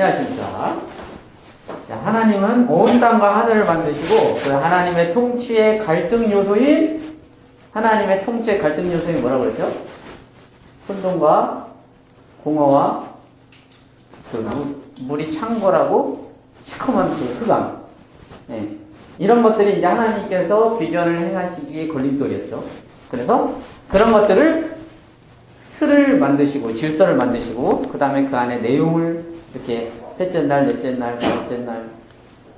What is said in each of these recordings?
안녕하십니까. 자, 하나님은 온 땅과 하늘을 만드시고 그 하나님의 통치의 갈등 요소인 뭐라고 그랬죠? 혼돈과 공허와 그 물이 창궐하고 시커먼 그 흑암. 네. 이런 것들이 이제 하나님께서 비전을 행하시기에 걸림돌이었죠. 그래서 그런 것들을 틀을 만드시고 질서를 만드시고 그 다음에 그 안에 내용을 이렇게 셋째 날, 넷째 날, 다섯째 날,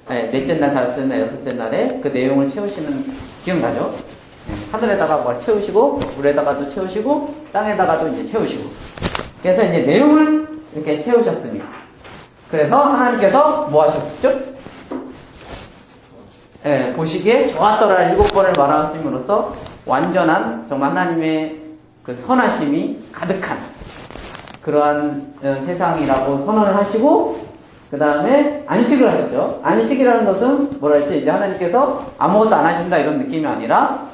넷째 날, 다섯째 날, 여섯째 날에 그 내용을 채우시는 기억나죠? 네. 하늘에다가 뭐 채우시고 물에다가도 채우시고 땅에다가도 이제 채우시고 그래서 이제 내용을 이렇게 채우셨습니다. 그래서 하나님께서 뭐 하셨죠? 예, 보시기에 좋았더라 7번을 말하심으로써 완전한 정말 하나님의 그 선하심이 가득한 그러한 세상이라고 선언을 하시고 그 다음에 안식을 하셨죠. 안식이라는 것은 뭐라 했죠? 이제 하나님께서 아무것도 안 하신다 이런 느낌이 아니라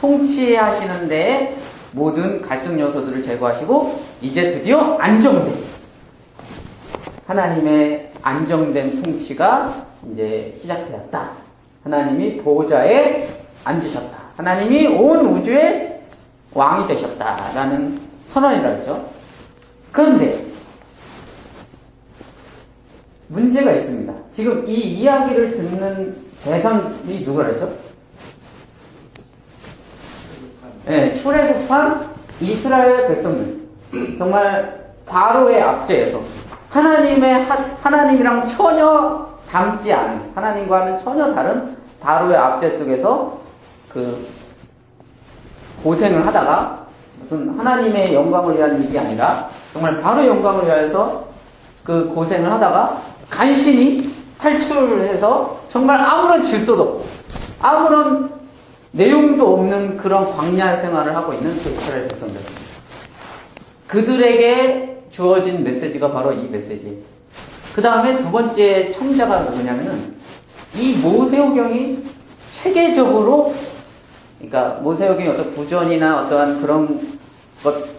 통치하시는 데에 모든 갈등 요소들을 제거하시고 이제 드디어 안정된 하나님의 안정된 통치가 이제 시작되었다. 하나님이 보호자에 앉으셨다. 하나님이 온 우주의 왕이 되셨다라는 선언이라 했죠. 그런데 문제가 있습니다. 지금 이 이야기를 듣는 대상이 누구라 했죠? 네, 출애굽한 이스라엘 백성들. 정말 바로의 압제에서 하나님이랑 전혀 닮지 않은 하나님과는 전혀 다른 바로의 압제 속에서 그 고생을 하다가 무슨 하나님의 영광을 위한 일이 아니라 정말 바로 영광을 위하여서 그 고생을 하다가 간신히 탈출해서 정말 아무런 질서도 없고 아무런 내용도 없는 그런 광야 생활을 하고 있는 그 이스라엘 백성들. 그들에게 주어진 메시지가 바로 이 메시지. 그 다음에 두 번째 청자가 누구냐면은 이 모세오경이 체계적으로 그러니까 모세오경이 어떤 구전이나 어떠한 그런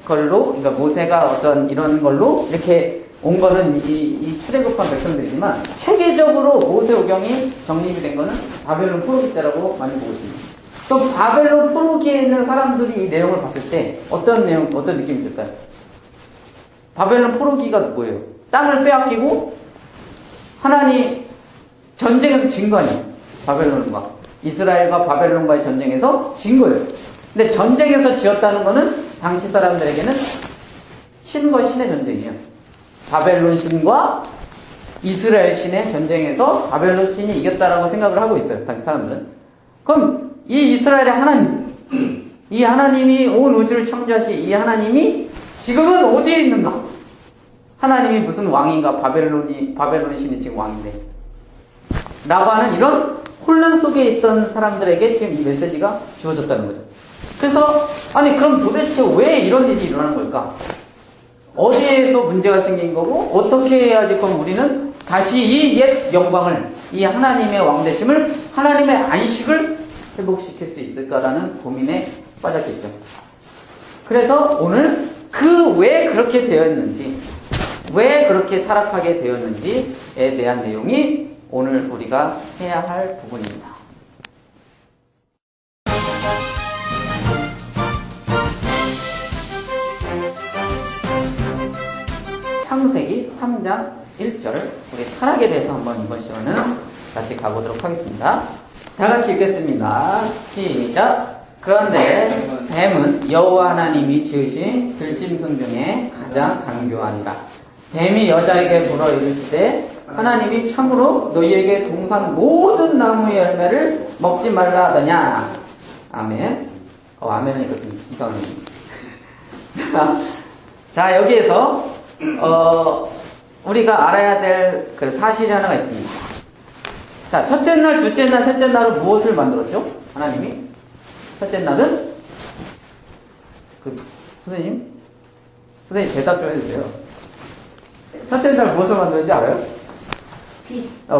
걸로 그러니까 모세가 어떤 이런 걸로 이렇게 온 거는 이 출애굽한 백성들이지만 체계적으로 모세오경이 정립이 된 거는 바벨론 포로기 때라고 많이 보고 있습니다. 또 바벨론 포로기에 있는 사람들이 이 내용을 봤을 때 어떤 느낌이 들까요? 바벨론 포로기가 뭐예요? 땅을 빼앗기고 하나님 전쟁에서 진 거 아니에요? 바벨론과 이스라엘과 바벨론과의 전쟁에서 진 거예요. 근데 전쟁에서 지었다는 거는 당시 사람들에게는 신과 신의 전쟁이에요. 바벨론 신과 이스라엘 신의 전쟁에서 바벨론 신이 이겼다라고 생각을 하고 있어요. 당시 사람들은. 그럼 이 이스라엘의 하나님, 이 하나님이 온 우주를 창조하신 이 하나님이 지금은 어디에 있는가? 하나님이 무슨 왕인가? 바벨론 신이 지금 왕인데. 라고 하는 이런 혼란 속에 있던 사람들에게 지금 이 메시지가 주어졌다는 거죠. 그래서, 아니, 그럼 도대체 왜 이런 일이 일어나는 걸까? 어디에서 문제가 생긴 거고, 어떻게 해야지 그럼 우리는 다시 이 옛 영광을, 이 하나님의 왕되심을, 하나님의 안식을 회복시킬 수 있을까라는 고민에 빠졌겠죠. 그래서 오늘 왜 그렇게 되었는지, 왜 그렇게 타락하게 되었는지에 대한 내용이 오늘 우리가 해야 할 부분입니다. 창세기 3장 1절 우리 타락에 대해서 한번 이번 시간은 같이 가보도록 하겠습니다. 다 같이 읽겠습니다. 시작. 그런데 뱀은 여호와 하나님이 지으신 들짐승 중에 가장 간교하니라. 뱀이 여자에게 물어 이르시되 하나님이 참으로 너희에게 동산 모든 나무의 열매를 먹지 말라 하더냐. 아멘. 아멘은 이거는 자, 여기에서 우리가 알아야 될 그 사실이 하나가 있습니다. 자, 첫째 날, 둘째 날, 셋째 날은 무엇을 만들었죠? 하나님이? 첫째 날은 선생님 대답 좀 해주세요. 첫째 날 무엇을 만들었는지 알아요?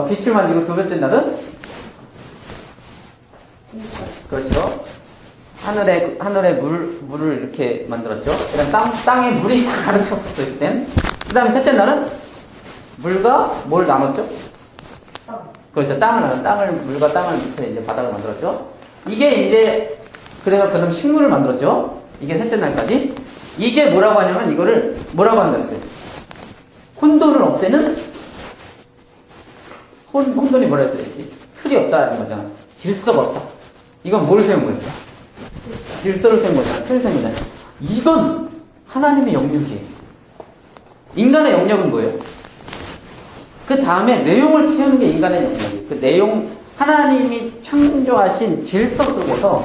빛을 만들고 두 번째 날은? 그렇죠. 하늘에 물을 이렇게 만들었죠. 그다음 땅에 물이 다 가득 찼었어요, 그땐. 그 다음에 셋째 날은 물과 뭘 나눴죠? 그렇죠. 물과 땅을 밑에 이제 바닥을 만들었죠. 이게 이제, 그다음 식물을 만들었죠. 이게 셋째 날까지. 이게 뭐라고 하냐면, 이거를 뭐라고 한다 했어요? 혼돈을 없애는, 혼돈이 뭐라 했어요? 틀이 없다는 거잖아. 질서가 없다. 이건 뭘 세운 거예요? 질서를 세운 거잖아. 틀을 세운 거잖아. 이건 하나님의 영역이에요. 인간의 영역은 뭐예요? 그 다음에 내용을 채우는 게 인간의 영역이에요. 그 내용, 하나님이 창조하신 질서 속에서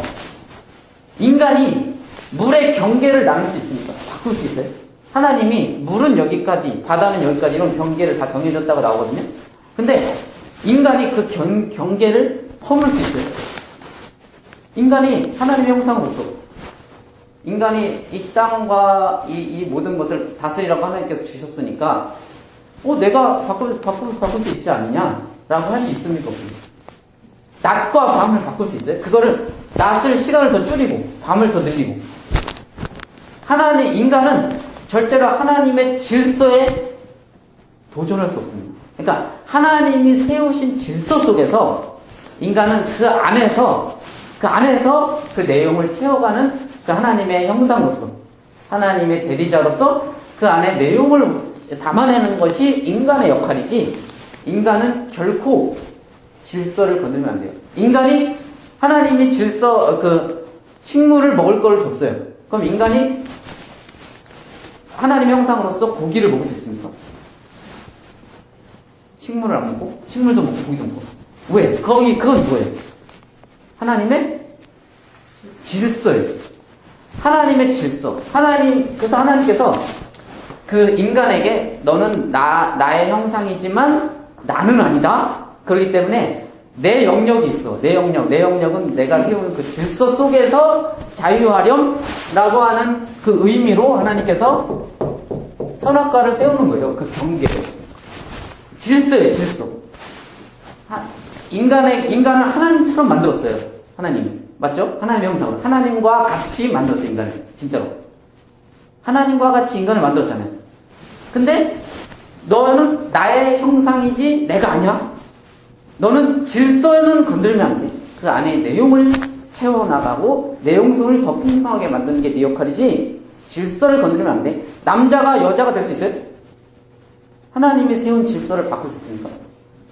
인간이 물의 경계를 나눌 수 있습니까? 바꿀 수 있어요? 하나님이 물은 여기까지, 바다는 여기까지 이런 경계를 다 정해줬다고 나오거든요. 근데 인간이 그 경계를 허물 수 있어요. 인간이 하나님의 형상으로서 인간이 이 땅과 이 모든 것을 다스리라고 하나님께서 주셨으니까 내가 바꿀 수 있지 않느냐? 라고 할 수 있습니까? 낮과 밤을 바꿀 수 있어요? 그거를 낮을 시간을 더 줄이고 밤을 더 늘리고 인간은 절대로 하나님의 질서에 도전할 수 없습니다. 그러니까 하나님이 세우신 질서 속에서 인간은 그 안에서 그 내용을 채워가는 그 하나님의 형상으로서 하나님의 대리자로서 그 안에 내용을 담아내는 것이 인간의 역할이지 인간은 결코 질서를 건들면 안 돼요. 인간이 하나님이 식물을 먹을 걸 줬어요. 그럼 인간이 하나님의 형상으로서 고기를 먹을 수 있습니까? 식물을 안 먹고 식물도 먹고 고기도 먹고 왜? 그건 뭐예요? 하나님의 질서예요. 하나님의 질서. 그래서 하나님께서 그 인간에게 너는 나의 형상이지만 나는 아니다. 그렇기 때문에 내 영역이 있어. 내 영역은 내가 세운 그 질서 속에서 자유하렴 라고 하는 그 의미로 하나님께서 선악과를 세우는 거예요. 그 경계로. 질서예요, 질서. 인간을 하나님처럼 만들었어요. 하나님이. 맞죠? 하나님의 형상으로. 하나님과 같이 만들었어요, 인간을. 진짜로. 하나님과 같이 인간을 만들었잖아요. 근데 너는 나의 형상이지 내가 아니야. 너는 질서는 건들면 안 돼. 그 안에 내용을 채워나가고 내용성을 더 풍성하게 만드는 게 네 역할이지 질서를 건드리면 안 돼. 남자가 여자가 될 수 있어요? 하나님이 세운 질서를 바꿀 수 있습니까?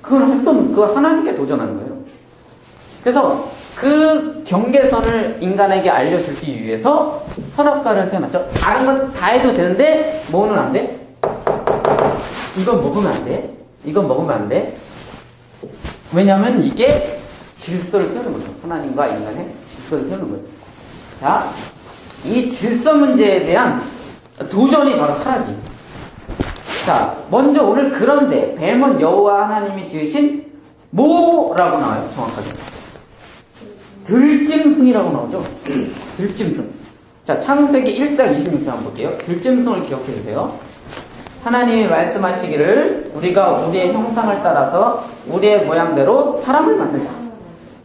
그건 할 수 없는, 그건 하나님께 도전하는 거예요. 그래서 그 경계선을 인간에게 알려주기 위해서 선악과를 세워놨죠. 다른 건 다 해도 되는데 뭐는 안 돼? 이건 먹으면 안 돼. 이건 먹으면 안 돼. 왜냐하면 이게 질서를 세우는 거죠. 하나님과 인간의 질서를 세우는 거예요. 자, 이 질서 문제에 대한 도전이 바로 타락이에요. 자, 먼저 오늘 그런데 뱀은 여호와 하나님이 지으신 뭐라고 나와요? 정확하게 들짐승이라고 나오죠. 들짐승. 자, 창세기 1장 26절 한번 볼게요. 들짐승을 기억해 주세요. 하나님이 말씀하시기를 우리가 우리의 형상을 따라서 우리의 모양대로 사람을 만들자.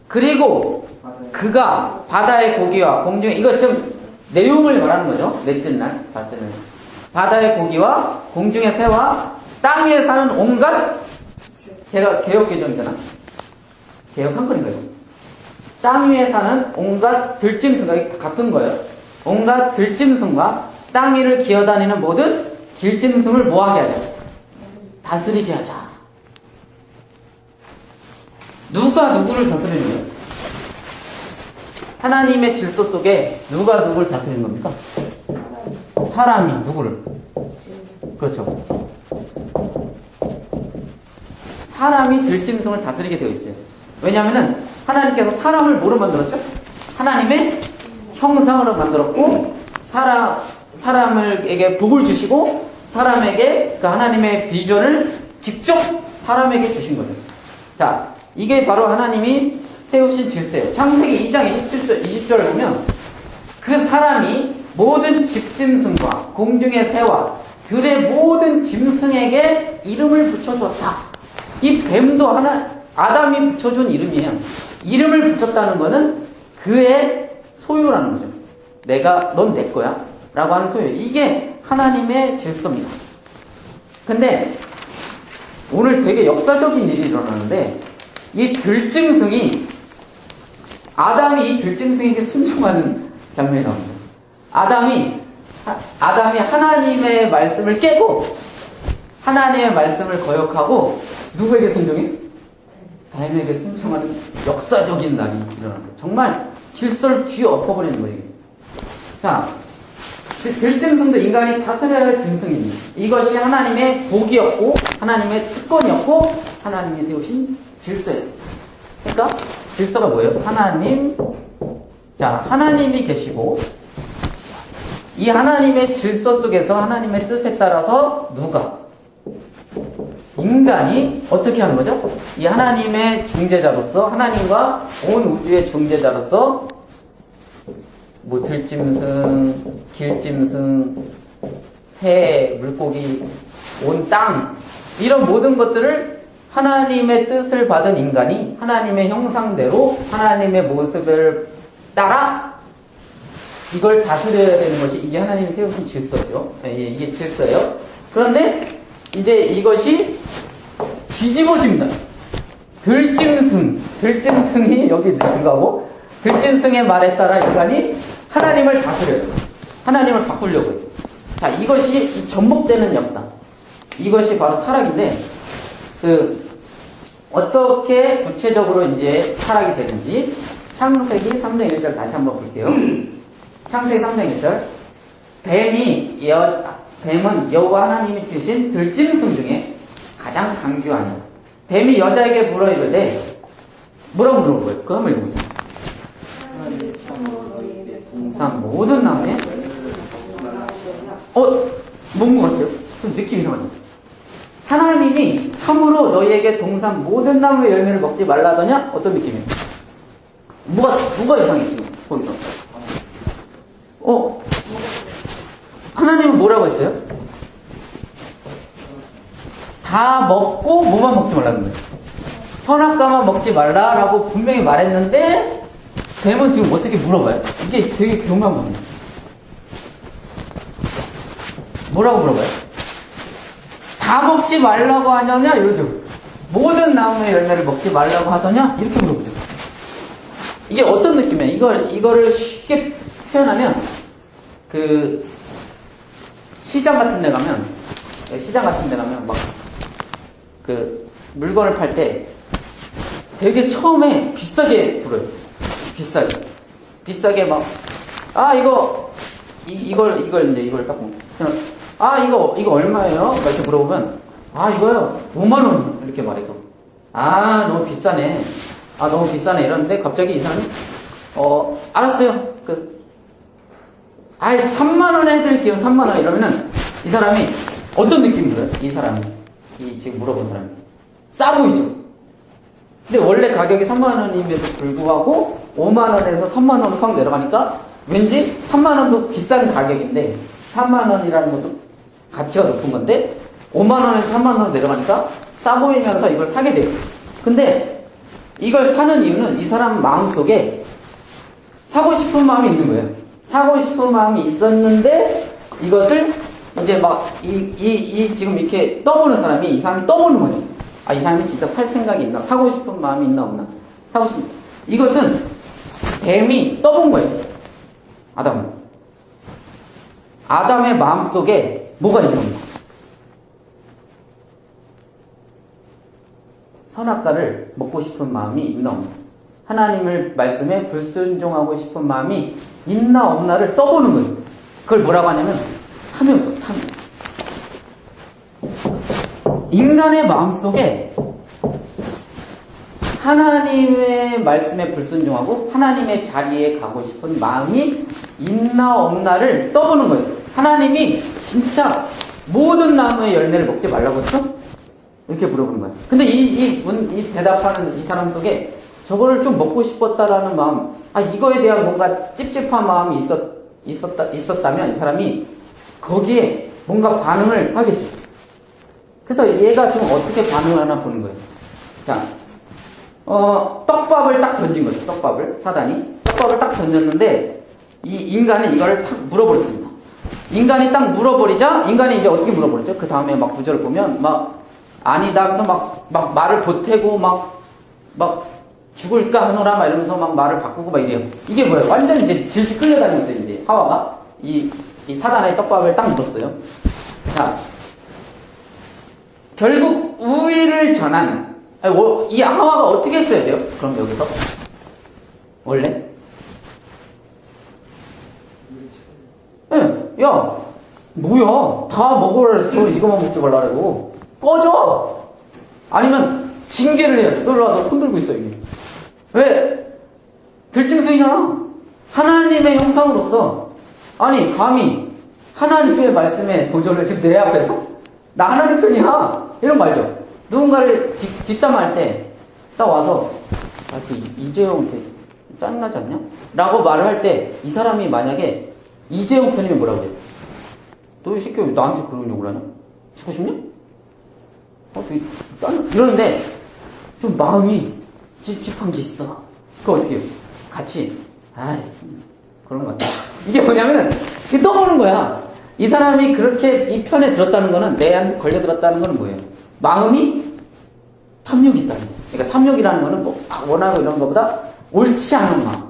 그리고 그가 바다의 고기와 공중에, 이거 지금 내용을 말하는 거죠. 넷째 날, 다섯째 날. 바다의 고기와 공중의 새와 땅 위에 사는 온갖, 제가 개혁개정이잖아. 개혁 한글인가요? 땅 위에 사는 온갖 들짐승과 같은 거예요. 온갖 들짐승과 땅 위를 기어다니는 모든 길짐승을 뭐하게 하자? 다스리게 하자. 누가 누구를 다스리는 거예요? 하나님의 질서 속에 누가 누구를 다스리는 겁니까? 사람이 누구를? 그렇죠. 사람이 들짐승을 다스리게 되어 있어요. 왜냐하면 하나님께서 사람을 뭐로 만들었죠? 하나님의 형상으로 만들었고 사람에게 복을 주시고 사람에게 그 하나님의 비전을 직접 사람에게 주신 거죠. 자, 이게 바로 하나님이 세우신 질서예요. 창세기 2장 20절을 보면 그 사람이 모든 집짐승과 공중의 새와 들의 모든 짐승에게 이름을 붙여줬다. 이 뱀도 아담이 붙여준 이름이에요. 이름을 붙였다는 거는 그의 소유라는 거죠. 넌 내 거야 라고 하는 소유. 이게 하나님의 질서입니다. 근데 오늘 되게 역사적인 일이 일어나는데, 이 들짐승이, 아담이 이 들짐승에게 순종하는 장면이 나옵니다. 아담이 하나님의 말씀을 깨고, 하나님의 말씀을 거역하고, 누구에게 순종해? 뱀에게 순종하는 역사적인 날이 일어납니다. 정말 질서를 뒤엎어버리는 거예요. 자, 들짐승도 인간이 다스려야 할 짐승입니다. 이것이 하나님의 복이었고, 하나님의 특권이었고, 하나님이 세우신 질서였습니다. 그러니까 질서가 뭐예요? 하나님이 계시고, 이 하나님의 질서 속에서 하나님의 뜻에 따라서 인간이 어떻게 하는 거죠? 이 하나님의 중재자로서, 하나님과 온 우주의 중재자로서, 들짐승, 길짐승, 새, 물고기, 온 땅, 이런 모든 것들을 하나님의 뜻을 받은 인간이 하나님의 형상대로 하나님의 모습을 따라 이걸 다스려야 되는 것이, 이게 하나님이 세우신 질서죠. 이게 질서예요. 그런데 이제 이것이 뒤집어집니다. 들짐승이 여기 들어가고, 들짐승의 말에 따라 인간이 하나님을 다스려요. 하나님을 바꾸려고 해요. 자, 이것이 접목되는 역사. 이것이 바로 타락인데, 어떻게 구체적으로 이제 타락이 되는지, 창세기 3장 1절 다시 한번 볼게요. 창세기 3장 1절. 뱀은 여호와 하나님이 지으신 들짐승 중에 가장 강교하니, 뱀이 여자에게 물어이르되, 뭐라고 물어보고요? 그거 한번 읽어보세요. 동산 모든 나무에 뭔 것 같아요? 좀 느낌이 이상하죠? 하나님이 참으로 너희에게 동산 모든 나무의 열매를 먹지 말라 하더냐? 어떤 느낌이에요? 뭐가 이상해 지금 거기서? 하나님은 뭐라고 했어요? 다 먹고 뭐만 먹지 말라는 거예요? 선악과만 먹지 말라라고 분명히 말했는데, 뱀은 지금 어떻게 물어봐요? 이게 되게 교묘한 겁니다. 뭐라고 물어봐요? 다 먹지 말라고 하느냐? 이러죠. 모든 나무의 열매를 먹지 말라고 하더냐? 이렇게 물어보죠. 이게 어떤 느낌이에요? 이거를 쉽게 표현하면, 시장 같은 데 가면 물건을 팔 때 되게 처음에 비싸게 불어요. 비싸게 이걸 딱 보면, 이거 얼마예요? 이렇게 물어보면, 이거요 5만원 이렇게 말해요. 너무 비싸네. 너무 비싸네 이러는데, 갑자기 이 사람이 알았어요. 3만원 해드릴게요. 3만원 이러면은 이 사람이 어떤 느낌이 들어요? 이 사람이, 지금 물어본 사람이 싸 보이죠? 근데 원래 가격이 3만원임에도 불구하고 5만원에서 3만원으로 확 내려가니까 왠지 3만원도 비싼 가격인데, 3만원이라는 것도 가치가 높은 건데 5만원에서 3만원으로 내려가니까 싸 보이면서 이걸 사게 돼요. 근데 이걸 사는 이유는 이 사람 마음속에 사고 싶은 마음이 있는 거예요. 사고 싶은 마음이 있었는데, 이것을 이제 지금 이렇게 떠보는 사람이, 이 사람이 떠보는 거죠. 이 사람이 진짜 살 생각이 있나? 사고 싶은 마음이 있나 없나? 이것은 뱀이 떠본 거예요. 아담의 마음속에 뭐가 있는 겁니까? 선악과를 먹고 싶은 마음이 있나 없나? 하나님의 말씀에 불순종하고 싶은 마음이 있나 없나를 떠보는 거예요. 그걸 뭐라고 하냐면 탐욕. 인간의 마음속에 하나님의 말씀에 불순종하고 하나님의 자리에 가고 싶은 마음이 있나 없나를 떠보는 거예요. 하나님이 진짜 모든 나무의 열매를 먹지 말라고 했어? 이렇게 물어보는 거예요. 근데 이 대답하는 이 사람 속에 저거를 좀 먹고 싶었다라는 마음, 이거에 대한 뭔가 찝찝한 마음이 있었다면 이 사람이 거기에 뭔가 반응을 하겠죠. 그래서 얘가 지금 어떻게 반응을 하나 보는 거예요. 자, 떡밥을 딱 던진 거죠. 사단이 떡밥을 딱 던졌는데, 이 인간은 이거를 딱 물어버렸습니다. 인간이 딱 물어버리자, 인간이 이제 어떻게 물어버렸죠? 그 다음에 막 구절을 보면 아니다 하면서 막 말을 보태고 막 죽을까 하노라 막 이러면서 막 말을 바꾸고 막 이래요. 이게 뭐예요? 완전 이제 질질 끌려다니고 있어요. 이제 하와가 이 사단의 떡밥을 딱 물었어요. 자, 결국 우위를 전한 이 하와가 어떻게 했어야 돼요? 그럼 여기서 원래 야 뭐야 다 먹으라 했어. 이거만 먹지 말라고 꺼져. 아니면 징계를 해야 돼. 너로 와서 손 들고 있어 이게. 왜? 들짐승이잖아. 하나님의 형상으로서 아니 감히 하나님의 말씀에 도전을 지금 내 앞에서 나 하나님 편이야 이런 말이죠. 누군가를 뒷담할 때 딱 와서 이재용 짜증나지 않냐? 라고 말을 할 때 이 사람이 만약에 이재용 편이면 뭐라고 해? 너 이 새끼 왜 나한테 그런 욕을 하냐? 죽고 싶냐? 되게 이러는데 좀 마음이 찝찝한 게 있어. 그거 어떻게 해요? 같이 그런 거 같아. 이게 뭐냐면 이게 떠보는 거야. 이 사람이 그렇게 이 편에 들었다는 거는 내한테 걸려들었다는 거는 뭐예요? 마음이 탐욕이 있다는 거예요. 그러니까 탐욕이라는 거는 뭐 원하고 이런 거보다 옳지 않은 마음,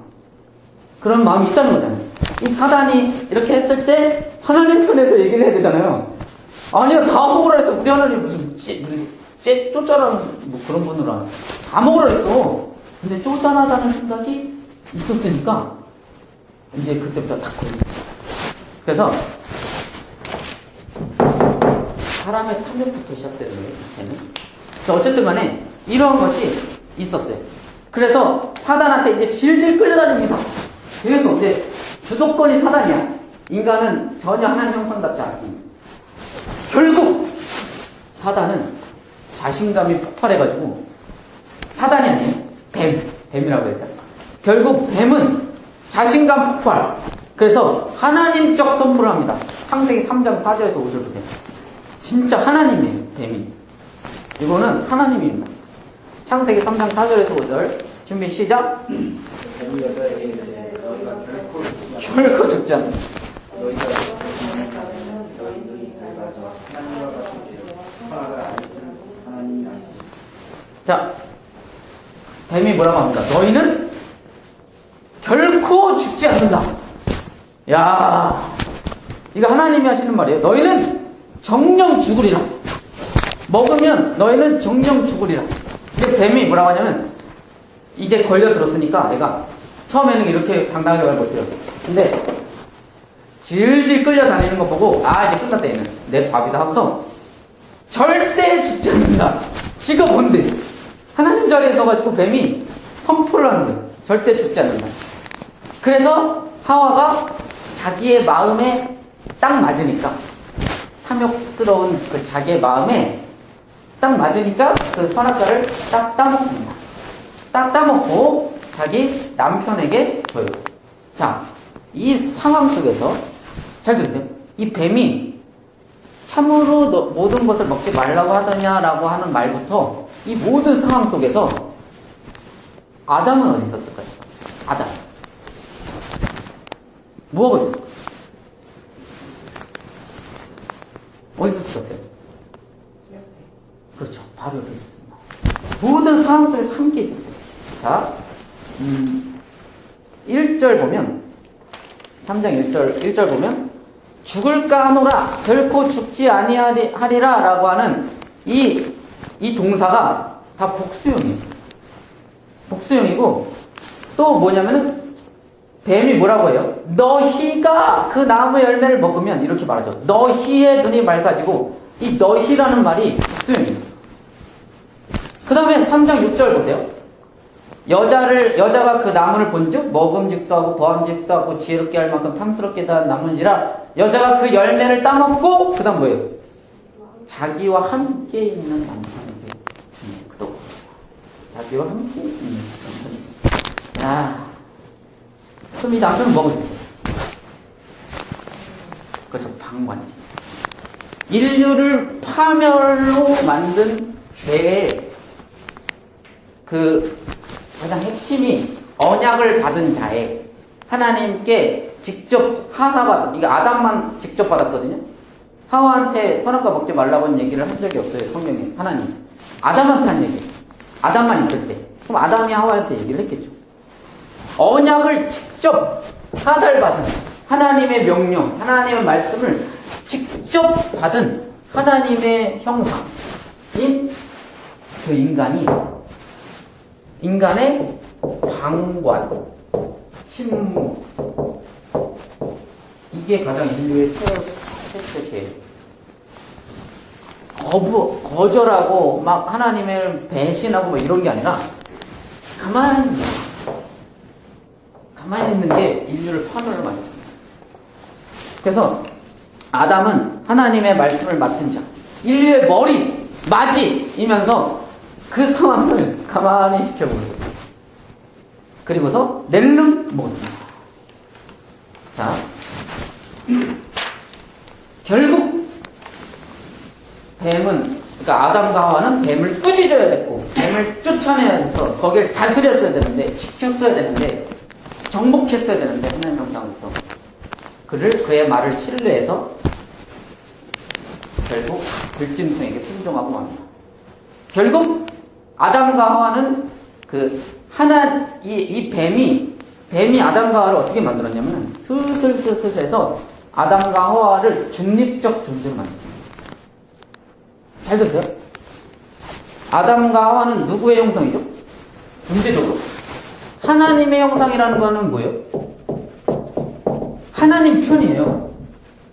그런 마음이 있다는 거잖아요. 이 사단이 이렇게 했을 때 하나님 편에서 얘기를 해야 되잖아요. 아니요 다 먹으라 해서 우리 하나님 무슨 쫓아라는 뭐 그런 분으로 하나 다 먹으라 했어. 근데 쫓아나다는 생각이 있었으니까 이제 그때부터 다 걸려. 그래서 사람의 탐욕부터 시작되는 거예요. 어쨌든 간에 이러한 것이 있었어요. 그래서 사단한테 이제 질질 끌려다닙니다. 계속 이제 주도권이 사단이야. 인간은 전혀 하나님 형상답지 않습니다. 결국 사단은 자신감이 폭발해가지고 사단이 아니에요. 뱀이라고 했다. 결국 뱀은 자신감 폭발. 그래서 하나님적 선포를 합니다. 창세기 3장 4절에서 5절 보세요. 진짜 하나님이에요. 뱀이. 이거는 하나님입니다. 창세기 3장 4절에서 5절 준비 시작. 결코 죽지 않는다. 자, 뱀이 뭐라고 합니까? 너희는 결코 죽지 않는다. 야, 이거 하나님이 하시는 말이에요. 너희는 정령 죽으리라. 먹으면 너희는 정령 죽으리라. 근데 뱀이 뭐라고 하냐면 이제 걸려들었으니까 내가 처음에는 이렇게 당당하게 말 못해요. 근데 질질 끌려다니는 거 보고 이제 끝났다 얘는 내 밥이다 하면서 절대 죽지 않는다. 지가 뭔데? 하나님 자리에 서가지고 뱀이 선포를 하는 거예요. 절대 죽지 않는다. 그래서 하와가 자기의 마음에 딱 맞으니까 탐욕스러운 그 자기의 마음에 딱 맞으니까 그 선악과를 딱 따먹습니다. 딱 따먹고 자기 남편에게 줘요. 자, 이 상황 속에서 잘 들으세요. 이 뱀이 참으로 모든 것을 먹지 말라고 하더냐라고 하는 말부터 이 모든 상황 속에서 아담은 어디 있었을까요? 아담. 뭐하고 있었을까요? 어디 있었을 것 같아요? 그렇죠. 바로 옆에 있었습니다. 모든 상황 속에서 함께 있었어요. 자, 1절 보면, 3장 1절 보면, 죽을까 하노라, 결코 죽지 아니하리라 라고 하는 이 동사가 다 복수형이에요. 복수형이고, 또 뭐냐면은, 뱀이 뭐라고 해요? 너희가 그 나무 열매를 먹으면, 이렇게 말하죠. 너희의 눈이 맑아지고, 이 너희라는 말이 복수형이에요. 그 다음에 3장 6절 보세요. 여자가 그 나무를 본즉 먹음직도 하고 보암직도 하고 지혜롭게 할 만큼 탐스럽게도 한 나무인지라 여자가 그 열매를 따먹고 그 다음 뭐예요? 자기와 함께 있는 남편에게 그도 자기와 함께 있는 남편에게. 야, 그럼 이 남편은 먹을 수 있어요. 그렇죠. 방관이죠. 인류를 파멸로 만든 죄의 그 가장 핵심이 언약을 받은 자의 하나님께 직접 하사받은, 이게 아담만 직접 받았거든요. 하와한테 선악과 먹지 말라고 얘기를 한 적이 없어요. 성경에. 하나님. 아담한테 한 얘기. 아담만 있을 때. 그럼 아담이 하와한테 얘기를 했겠죠. 언약을 직접 하달받은 하나님의 명령, 하나님의 말씀을 직접 받은 하나님의 형상인 그 인간의 방관, 침묵, 이게 가장 인류의 최초의 거절하고 막 하나님을 배신하고 뭐 이런 게 아니라 가만히 있는 게 인류를 파멸을 만들었습니다. 그래서 아담은 하나님의 말씀을 맡은 자, 인류의 머리, 맞이이면서 그 상황을 가만히 지켜보았어요. 그리고서 낼름 먹었습니다. 자, 결국 뱀은, 그러니까 아담과 하와는 뱀을 꾸짖어야 됐고, 뱀을 쫓아내야 해서 거기를 다스렸어야 되는데, 지켰어야 되는데, 정복했어야 되는데, 하나님 형상으로서 그의 말을 신뢰해서 결국 들짐승에게 순종하고 맙니다. 결국 아담과 하와는 이 뱀이 아담과 하와를 어떻게 만들었냐면 슬슬 해서 아담과 하와를 중립적 존재로 만들었습니다. 잘 들으세요? 아담과 하와는 누구의 형상이죠? 존재적으로 하나님의 형상이라는 거는 뭐예요? 하나님 편이에요.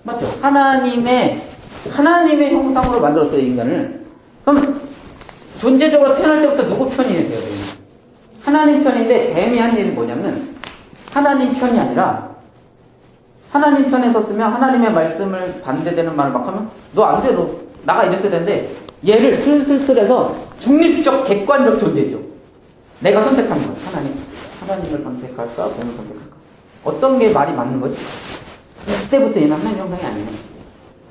맞죠? 하나님의 형상으로 만들었어요, 인간을. 그럼 존재적으로 태어날 때부터 누구 편이에요? 하나님 편인데 뱀이 한 일이 뭐냐면 하나님 편이 아니라 하나님 편에 섰으면 하나님의 말씀을 반대되는 말을 막 하면 너 안 돼, 너 나가 이랬어야 되는데 얘를 슬슬슬해서 중립적 객관적 존재죠. 내가 선택한 거야. 하나님을 선택할까? 뱀을 선택할까? 어떤 게 말이 맞는 거지? 그때부터 얘는 하나님의 형상이 아니에요.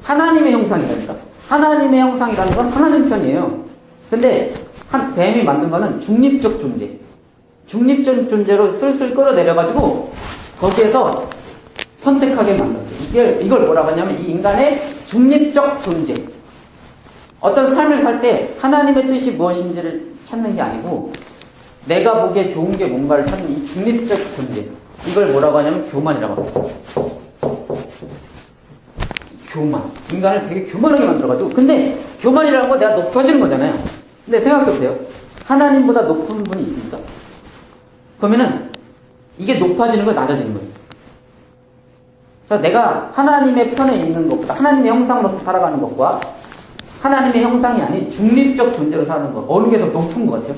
하나님의 형상이라니까. 하나님의 형상이라는 건 하나님 편이에요. 근데 뱀이 만든 거는 중립적 존재. 중립적 존재로 슬슬 끌어내려가지고 거기에서 선택하게 만들었어요. 이걸 뭐라고 하냐면 이 인간의 중립적 존재. 어떤 삶을 살 때 하나님의 뜻이 무엇인지를 찾는 게 아니고 내가 보기에 좋은 게 뭔가를 찾는 이 중립적 존재. 이걸 뭐라고 하냐면 교만이라고 합니다. 교만. 인간을 되게 교만하게 만들어가지고. 근데 교만이라는 건 내가 높아지는 거잖아요. 근데 생각해보세요. 하나님보다 높은 분이 있습니까? 그러면은 이게 높아지는 거예요, 낮아지는 거예요? 자, 내가 하나님의 편에 있는 것보다 하나님의 형상으로서 살아가는 것과 하나님의 형상이 아닌 중립적 존재로 사는 것, 어느 게 더 높은 것 같아요?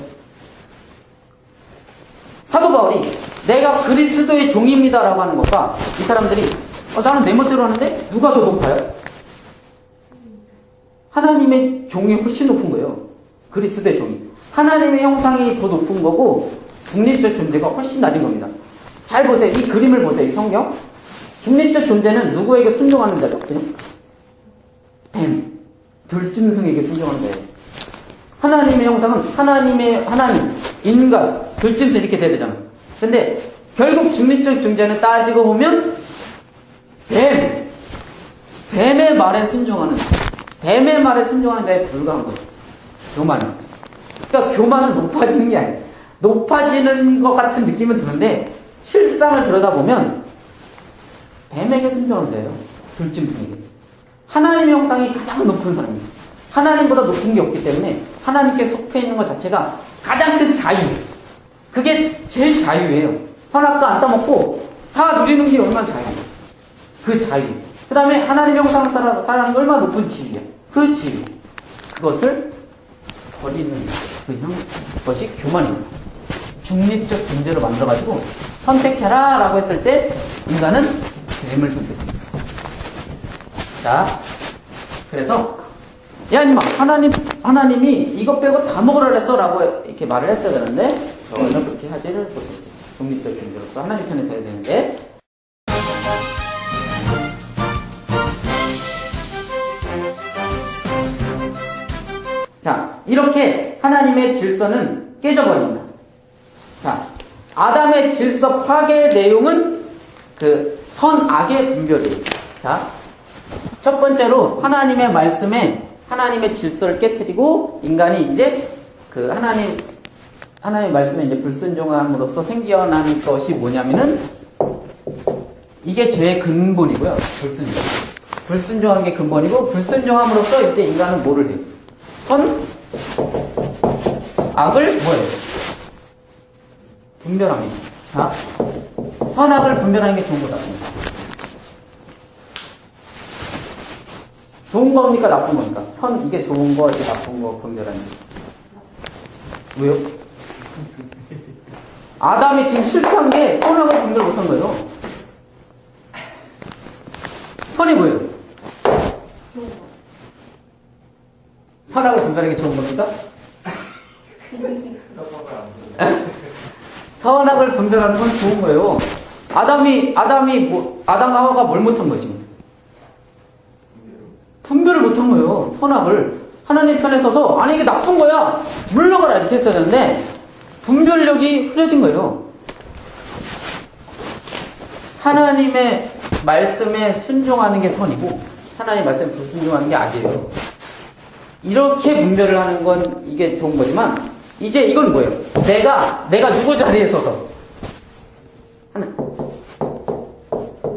사도 바울이 내가 그리스도의 종입니다라고 하는 것과 이 사람들이 나는 내 멋대로 하는데 누가 더 높아요? 하나님의 종이 훨씬 높은 거예요. 그리스도의 종이. 하나님의 형상이 더 높은 거고 중립적 존재가 훨씬 낮은 겁니다. 잘 보세요. 이 그림을 보세요. 이 성경. 중립적 존재는 누구에게 순종하는 자죠? 그냥 뱀, 들짐승에게 순종하는 자예요. 하나님의 형상은 하나님, 인간, 들짐승 이렇게 돼야 되잖아. 근데 결국 중립적 존재는 따지고 보면 뱀의 말에 순종하는 자에 불과한 거죠. 교만은. 그러니까 교만은 높아지는 게 아니에요. 높아지는 것 같은 느낌은 드는데 실상을 들여다보면 뱀에게 순종하는 자예요. 들짐승에게. 하나님의 형상이 가장 높은 사람입니다. 하나님보다 높은 게 없기 때문에 하나님께 속해 있는 것 자체가 가장 큰 자유. 그게 제일 자유예요. 선악과 안 따먹고 다 누리는 게 얼마나 자유예요. 그 자유. 그 다음에 하나님의 형상을 살아가는 게 얼마나 높은 지위예요. 그 지위. 그것을 버리는 그것이 교만입니다. 중립적 존재로 만들어가지고 선택해라 라고 했을 때 인간은 뱀을 선택합니다. 자, 그래서 야 임마 하나님이 이것 빼고 다 먹으라 그랬어 라고 이렇게 말을 했어야 되는데 저는 그렇게 하지를 못했죠. 중립적 존재로서 하나님 편에 서야 되는데 자, 이렇게 하나님의 질서는 깨져버립니다. 자, 아담의 질서 파괴의 내용은 그 선악의 분별이에요. 자, 첫 번째로 하나님의 말씀에 하나님의 질서를 깨뜨리고 인간이 이제 그 하나님의 말씀에 이제 불순종함으로써 생겨난 것이 뭐냐면은 이게 죄의 근본이고요. 불순종한 게 근본이고 불순종함으로써 이제 인간은 뭐를 해요? 악을 뭐예요? 분별합니다. 자, 선악을 분별하는 게 좋은 거다. 좋은 겁니까? 나쁜 겁니까? 이게 좋은 거, 이게 나쁜 거 분별하는 게. 왜요? 아담이 지금 실패한 게 선악을 분별 못한 거예요. 선이 뭐예요? 선악을 분별하는 게 좋은 겁니까? 선악을 분별하는 건 좋은 거예요. 아담과 하와가 뭘 못한 거지? 분별을 못한 거예요. 선악을. 하나님 편에 서서, 아니, 이게 나쁜 거야. 물러가라. 이렇게 했어야 되는데, 분별력이 흐려진 거예요. 하나님의 말씀에 순종하는 게 선이고, 하나님의 말씀에 불순종하는 게 악이에요. 이렇게 분별을 하는 건 이게 좋은 거지만, 이제 이건 뭐예요? 내가 누구 자리에 서서.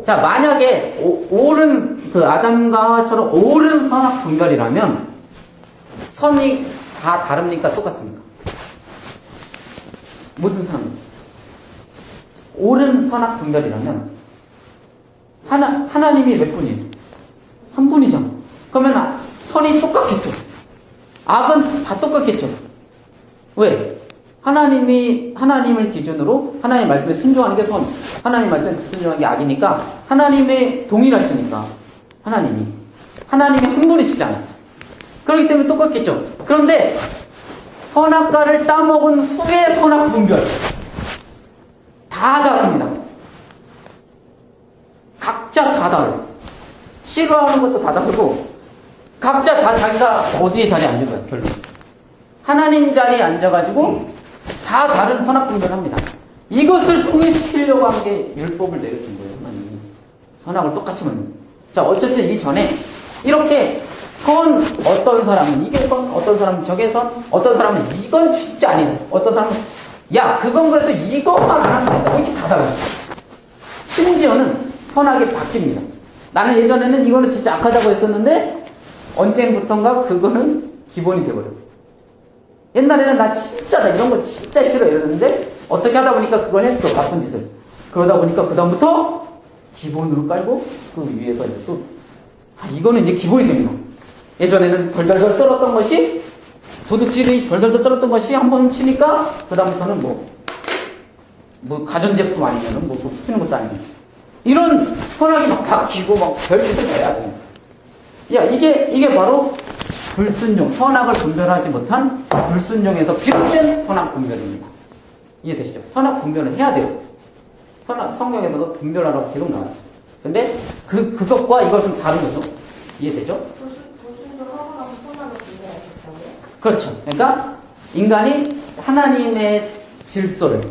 자, 만약에 옳은 그 아담과 하와처럼 옳은 선악 분별이라면 선이 다 다릅니까? 똑같습니까? 모든 사람이 옳은 선악 분별이라면 하나님이 몇 분이에요? 한 분이잖아. 그러면 선이 똑같겠죠. 악은 다 똑같겠죠. 왜? 하나님을 기준으로 하나님 말씀에 순종하는 게 선, 하나님 말씀에 불순종하는 게 악이니까 하나님의 동일하시니까 하나님이 한 분이시잖아요. 그렇기 때문에 똑같겠죠. 그런데 선악과를 따먹은 후의 선악 분별 다 다릅니다. 각자 다 다르고 싫어하는 것도 다 다르고 각자 다 자기가 어디에 자리에 앉은 거예요. 결론 하나님 자리에 앉아가지고 다 다른 선악 분별을 합니다. 이것을 통일시키려고 한 게 율법을 내려준 거예요. 하나님이 선악을 똑같이 만듭니다. 자, 어쨌든 이전에 이렇게 어떤 사람은 이게 선, 어떤 사람은 저게 선, 어떤 사람은 이건 진짜 아니다. 어떤 사람은 야, 그건 그래도 이것만 안 하면 된다. 이렇게 다 달라요. 심지어는 선악이 바뀝니다. 나는 예전에는 이거는 진짜 악하다고 했었는데 언제부턴가 그거는 기본이 돼버려요. 옛날에는 나 이런 거 진짜 싫어 이러는데 어떻게 하다 보니까 그걸 했어. 나쁜 짓을. 그러다 보니까 그다음부터 기본으로 깔고 그 위에서 또 이거는 이제 기본이 됩니다. 예전에는 덜덜덜 떨었던 것이 도둑질이 덜덜덜 떨었던 것이 한 번 치니까 그다음부터는 뭐 가전제품 아니면은 뭐 튀는 것도 아니고 이런 선악이 막 바뀌고 막 별짓을 해야 돼요. 야, 이게 바로 불순종, 선악을 분별하지 못한 불순종에서 비롯된 선악 분별입니다. 이해되시죠? 선악 분별을 해야 돼요. 성경에서도 분별하라고 계속 나와요. 근데 그것과 이것은 다른 거죠. 이해되죠? 불순종하고 나서 선악을 분별하셨다고요? 그렇죠. 그러니까 인간이 하나님의 질서를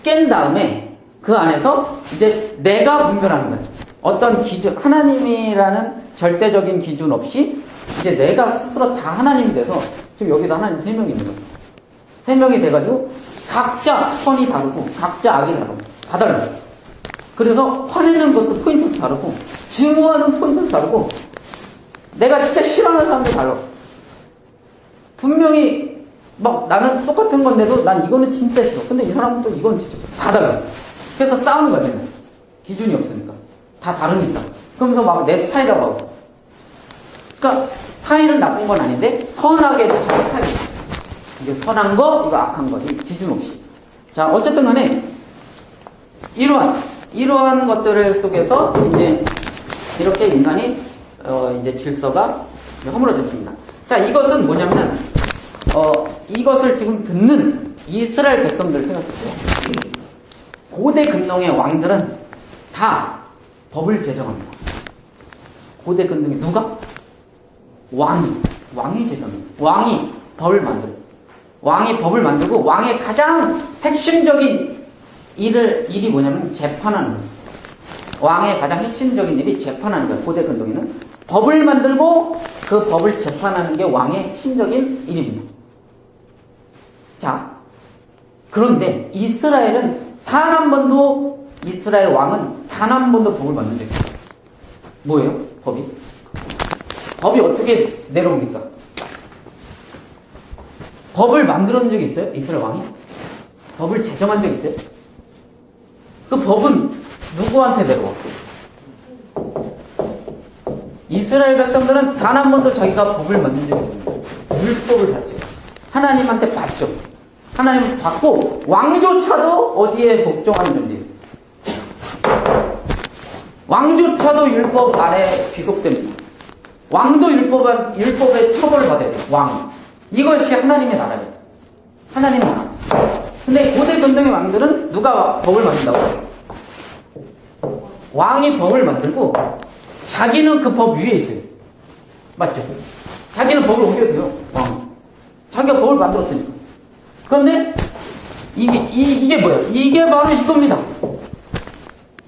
깬 다음에 그 안에서 이제 내가 분별하는 거예요. 어떤 기준, 하나님이라는 절대적인 기준 없이 이제 내가 스스로 다 하나님이 돼서 지금 여기도 하나님 3명이 있는 거예요. 3명이 돼가지고 각자 선이 다르고 각자 악이 다르고 다 달라요. 그래서 화내는 것도 포인트도 다르고 증오하는 포인트도 다르고 내가 진짜 싫어하는 사람도 달라. 분명히 막 나는 똑같은 건데도 난 이거는 진짜 싫어. 근데 이 사람은 또 이건 진짜 싫어. 다 달라요. 그래서 싸우는 거야. 맨날. 기준이 없으니까. 다 다르니까. 그러면서 막 내 스타일이라고 하고. 그러니까 스타일은 나쁜 건 아닌데 선악에도 자기 스타일이야. 이게 선한 거, 이거 악한 거. 이 기준 없이. 자, 어쨌든 간에 이러한 것들 속에서 이제 이렇게 인간이 이제 질서가 허물어졌습니다. 자, 이것은 뭐냐면 이것을 지금 듣는 이스라엘 백성들 생각해보세요. 고대 근동의 왕들은 다 법을 제정합니다. 고대 근동에 누가? 왕이 제정합니다. 왕이 법을 만들어요. 왕이 법을 만들고 왕의 가장 핵심적인 일이 뭐냐면 재판하는 거예요. 왕의 가장 핵심적인 일이 재판하는 거예요. 고대 근동에는 법을 만들고 그 법을 재판하는 게 왕의 핵심적인 일입니다. 자, 그런데 이스라엘은 단 한 번도 이스라엘 왕은 단 한 번도 법을 만든 적이 없어요. 뭐예요? 법이 어떻게 내려옵니까? 법을 만들어 적이 있어요? 이스라엘 왕이? 법을 제정한 적이 있어요? 그 법은 누구한테 내려와? 이스라엘 백성들은 단 한 번도 자기가 법을 만든 적이 없습니다. 율법을 받죠. 하나님한테 받죠. 하나님을 받고 왕조차도 어디에 복종하는 존재예요? 왕조차도 율법 아래 귀속됩니다. 왕도 율법의 처벌을 받아야 돼요. 왕이. 이것이 하나님의 나라예요. 하나님의 나라. 근데 고대 근동의 왕들은 누가 법을 만든다고? 왕이 법을 만들고 자기는 그 법 위에 있어요. 맞죠? 자기는 법을 옮겨줘요. 왕. 자기가 법을 만들었으니까. 그런데 이게 뭐예요? 이게 바로 이겁니다.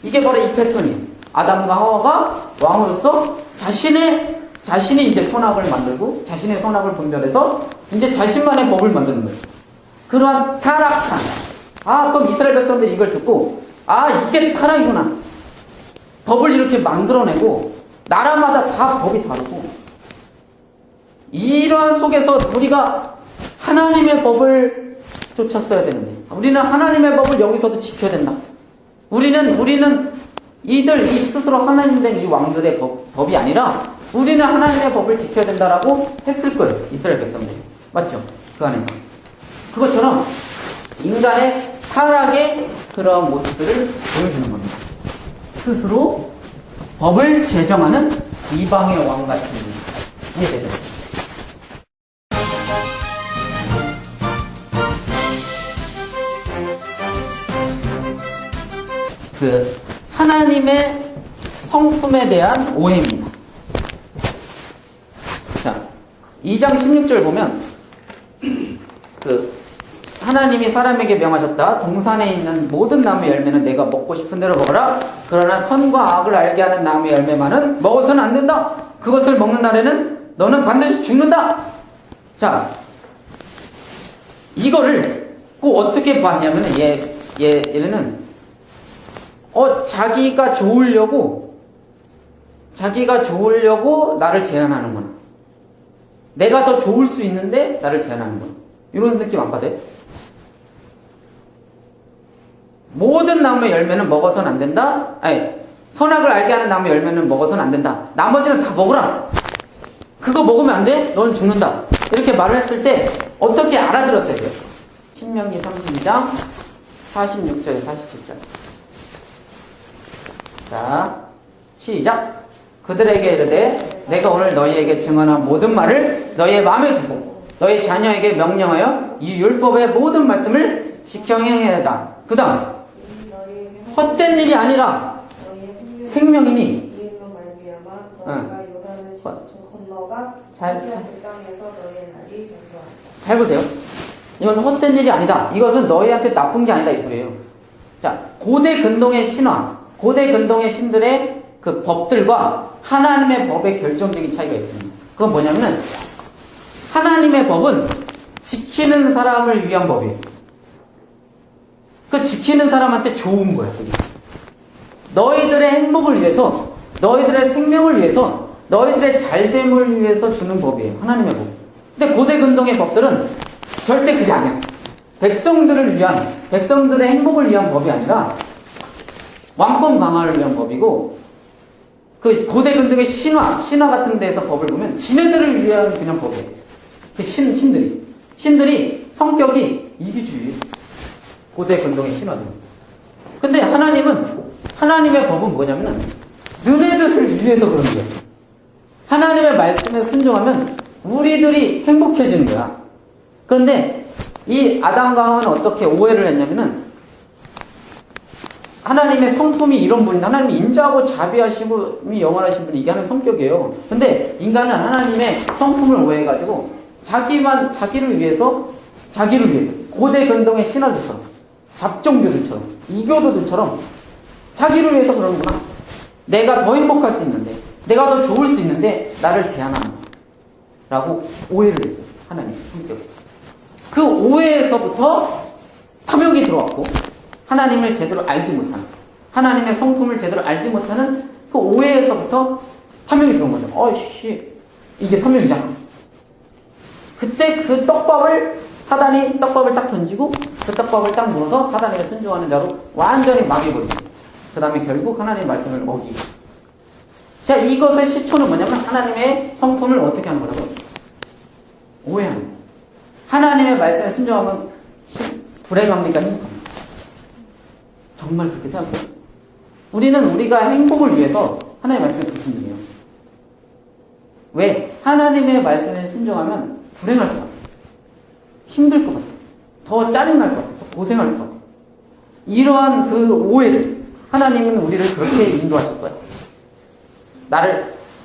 이게 바로 이 패턴이에요. 아담과 하와가 왕으로서 자신이 이제 선악을 만들고 자신의 선악을 분별해서 이제 자신만의 법을 만드는 거예요. 그러한 타락한 그럼 이스라엘 백성들이 이걸 듣고 이게 타락이구나. 법을 이렇게 만들어내고 나라마다 다 법이 다르고 이러한 속에서 우리가 하나님의 법을 쫓았어야 되는데 우리는 하나님의 법을 여기서도 지켜야 된다. 우리는 이 스스로 하나님 된 이 왕들의 법이 아니라 우리는 하나님의 법을 지켜야 된다라고 했을 거예요. 이스라엘 백성들이. 맞죠? 그 안에서. 그것처럼 인간의 타락의 그런 모습들을 보여주는 겁니다. 스스로 법을 제정하는 이방의 왕 같은 분이 되죠. 하나님의 성품에 대한 오해입니다. 자, 2장 16절 보면 하나님이 사람에게 명하셨다. 동산에 있는 모든 나무 열매는 내가 먹고 싶은 대로 먹어라. 그러나 선과 악을 알게 하는 나무 열매만은 먹어서는 안 된다. 그것을 먹는 날에는 너는 반드시 죽는다. 자, 이거를 꼭 어떻게 봤냐면 얘는 자기가 좋으려고 나를 제한하는구나. 내가 더 좋을 수 있는데 나를 제한하는구나. 이런 느낌 안 받아요? 모든 나무의 열매는 먹어서는 안 된다. 선악을 알게 하는 나무 열매는 먹어서는 안 된다. 나머지는 다 먹으라. 그거 먹으면 안 돼? 넌 죽는다. 이렇게 말을 했을 때 어떻게 알아들었어야 돼요? 신명기 32장 46절에 47절. 자, 시작. 그들에게 이르되 내가 오늘 너희에게 증언한 모든 말을 너희의 마음에 두고 너희 자녀에게 명령하여 이 율법의 모든 말씀을 지켜 행해라. 그 다음 헛된 일이 아니라 생명이니 잘 보세요. 이것은 헛된 일이 아니다. 이것은 너희한테 나쁜 게 아니다. 이 소리예요. 자, 고대 근동의 신화, 고대 근동의 신들의 그 법들과 하나님의 법의 결정적인 차이가 있습니다. 그건 뭐냐면은 하나님의 법은 지키는 사람을 위한 법이에요. 그 지키는 사람한테 좋은 거야. 그게. 너희들의 행복을 위해서, 너희들의 생명을 위해서, 너희들의 잘됨을 위해서 주는 법이에요. 하나님의 법. 근데 고대 근동의 법들은 절대 그게 아니야. 백성들의 행복을 위한 법이 아니라 왕권 강화를 위한 법이고, 그 고대 근동의 신화 같은 데서 법을 보면 지네들을 위한 그냥 법이에요. 그 신들이 성격이 이기주의예요. 고대 근동의 신화들. 근데 하나님의 법은 뭐냐면은 너네들을 위해서 그런 거예요. 하나님의 말씀에 순종하면 우리들이 행복해지는 거야. 그런데 이 아담과 하와는 어떻게 오해를 했냐면은 하나님의 성품이 이런 분인데 하나님이 인자하고 자비하시고 영원하신 분이 이게 하는 성격이에요. 근데 인간은 하나님의 성품을 오해해가지고 자기를 위해서 고대 근동의 신하들처럼 잡종교들처럼 이교도들처럼 자기를 위해서 그러는구나. 내가 더 행복할 수 있는데, 내가 더 좋을 수 있는데 나를 제한하는 라고 오해를 했어요. 하나님 성격. 그 오해에서부터 탐욕이 들어왔고, 하나님을 제대로 알지 못하는, 하나님의 성품을 제대로 알지 못하는 그 오해에서부터 탐욕이 들어온 거죠. 어이씨, 이게 탐욕이잖아. 그때 그 떡밥을, 사단이 떡밥을 딱 던지고 그 떡밥을 딱 물어서 사단에게 순종하는 자로 완전히 망해버리죠. 그 다음에 결국 하나님의 말씀을 어기고. 자, 이것의 시초는 뭐냐면 하나님의 성품을 어떻게 하는 거라고? 오해하는 거예요. 하나님의 말씀에 순종하면 불행합니까? 행복합니까? 정말 그렇게 생각해요? 우리는 우리가 행복을 위해서 하나님의 말씀에 듣습니다. 왜? 하나님의 말씀에 순종하면 불행할 것 같아요. 힘들 것 같아요. 더 짜증날 것 같아요. 더 고생할 것 같아요. 이러한 그 오해들, 하나님은 우리를 그렇게 인도하실 거예요.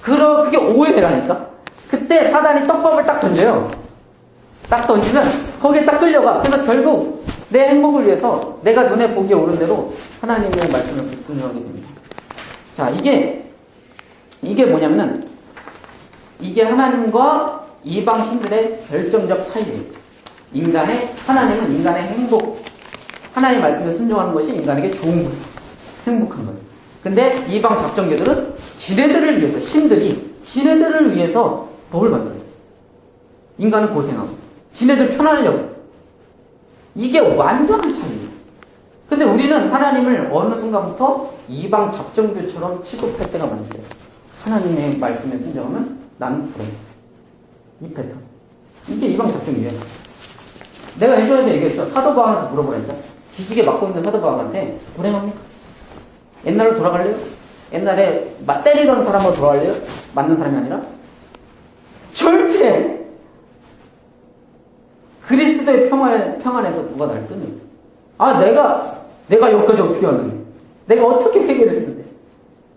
그게 오해라니까? 그때 사단이 떡밥을 딱 던져요. 딱 던지면 거기에 딱 끌려가. 그래서 결국 내 행복을 위해서 내가 눈에 보기에 오른 대로 하나님의 말씀을 불순종하게 됩니다. 자, 이게 뭐냐면은 이게 하나님과 이방 신들의 결정적 차이예요. 하나님은 인간의 행복, 하나님의 말씀에 순종하는 것이 인간에게 좋은 거예요. 행복한 거예요. 근데 이방 잡정교들은 지네들을 위해서, 신들이 지네들을 위해서 법을 만들어요. 인간은 고생하고 지네들 편하려고. 이게 완전한 차이예요. 근데 우리는 하나님을 어느 순간부터 이방 잡정교처럼 취급할 때가 많았어요. 하나님의 말씀에 순종하면 나는 불행. 이 패턴. 이게 이방 잡정이에요. 내가 예전에도 얘기했어. 사도바울한테 물어보라니까. 기지개 맞고 있는 사도바울한테 불행합니까? 옛날로 돌아갈래요? 옛날에 때리던 사람으로 돌아갈래요? 맞는 사람이 아니라? 절대! 그리스도의 평안에서 누가 날 끊어요? 내가 여기까지 어떻게 왔는데? 내가 어떻게 해결을 했는데?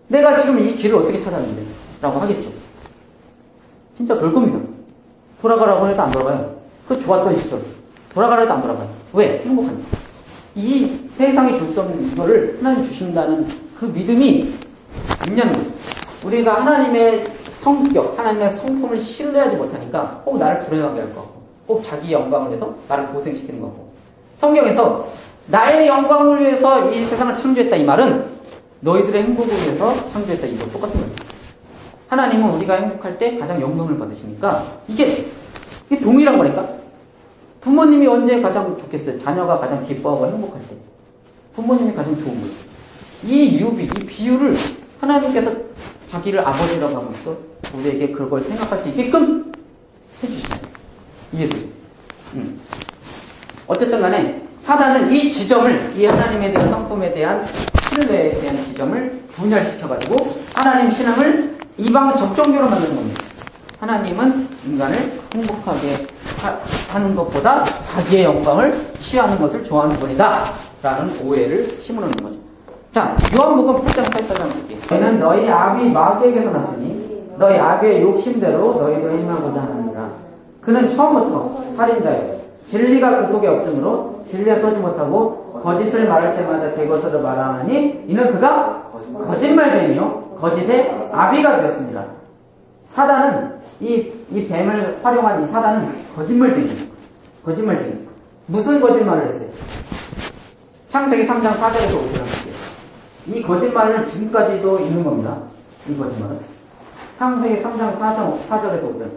내가 지금 이 길을 어떻게 찾았는데? 라고 하겠죠. 진짜 그럴 겁니다. 돌아가라고 해도 안 돌아가요. 그 좋았던 시절. 돌아가라 해도 안 돌아가요. 왜? 행복하니까. 이 세상에 줄 수 없는 이거를 하나님 주신다는 그 믿음이 있냐는 거예요. 우리가 하나님의 성격, 하나님의 성품을 신뢰하지 못하니까 꼭 나를 불행하게 할 것 같고, 꼭 자기 영광을 위해서 나를 고생시키는 것 같고. 성경에서 나의 영광을 위해서 이 세상을 창조했다 이 말은 너희들의 행복을 위해서 창조했다 이거 똑같은 거예요. 하나님은 우리가 행복할 때 가장 영광을 받으시니까 이게 동일한 거니까. 부모님이 언제 가장 좋겠어요? 자녀가 가장 기뻐하고 행복할 때. 부모님이 가장 좋은 거예요. 이 비유를 하나님께서 자기를 아버지라고 하면서 우리에게 그걸 생각할 수 있게끔 해주시잖아요. 이해돼요? 어쨌든 간에 사단은 이 지점을, 이 하나님에 대한 성품에 대한 신뢰에 대한 지점을 분열시켜가지고 하나님 신앙을 이방 적정교로 만드는 겁니다. 하나님은 인간을 행복하게 하는 것보다 자기의 영광을 취하는 것을 좋아하는 분이다 라는 오해를 심어놓는 거죠. 자, 요한복음 8장 84장 볼게요. 너희는 너희 아비 마귀에게서 났으니 너희 아비의 욕심대로 너희도 행하고자 하느니라. 그는 처음부터 살인자예요. 진리가 그 속에 없으므로 진리에 서지 못하고 거짓을 말할 때마다 제 것으로 말하느니 이는 그가 거짓말쟁이요 거짓의 아비가 되었습니다. 사단은 이 뱀을 활용한 이 사단은 거짓말쟁이. 무슨 거짓말을 했어요? 창세기 3장 4절에서 5절 할게요. 이 거짓말은 지금까지도 있는 겁니다. 이 거짓말은 창세기 3장 4절에서 5절.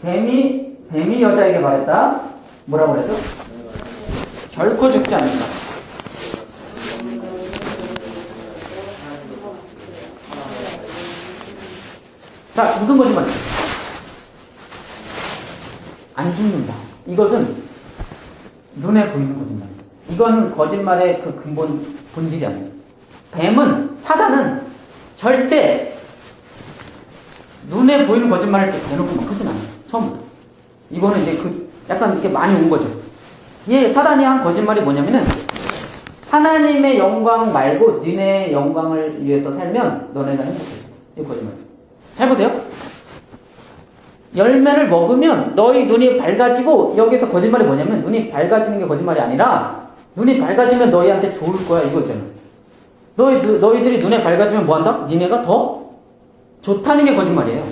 뱀이 여자에게 말했다. 뭐라고 그랬죠? 결코 죽지 않는다. 자, 무슨 거짓말이에요? 안 죽는다. 이것은 눈에 보이는 거짓말이에요. 이건 거짓말의 그 본질이 아니에요. 사단은 절대 눈에 보이는 거짓말을 이렇게 대놓고 막 하진 않아요. 처음부터. 이거는 이제 약간 이렇게 많이 온 거죠. 사단이 한 거짓말이 뭐냐면은 하나님의 영광 말고 너네 영광을 위해서 살면 너네가 행복해. 이 거짓말. 잘 보세요. 열매를 먹으면 너희 눈이 밝아지고, 여기서 거짓말이 뭐냐면 눈이 밝아지는 게 거짓말이 아니라 눈이 밝아지면 너희한테 좋을 거야 이거 있잖아. 너희들이 눈에 밝아지면 뭐한다? 니네가 더 좋다는 게 거짓말이에요.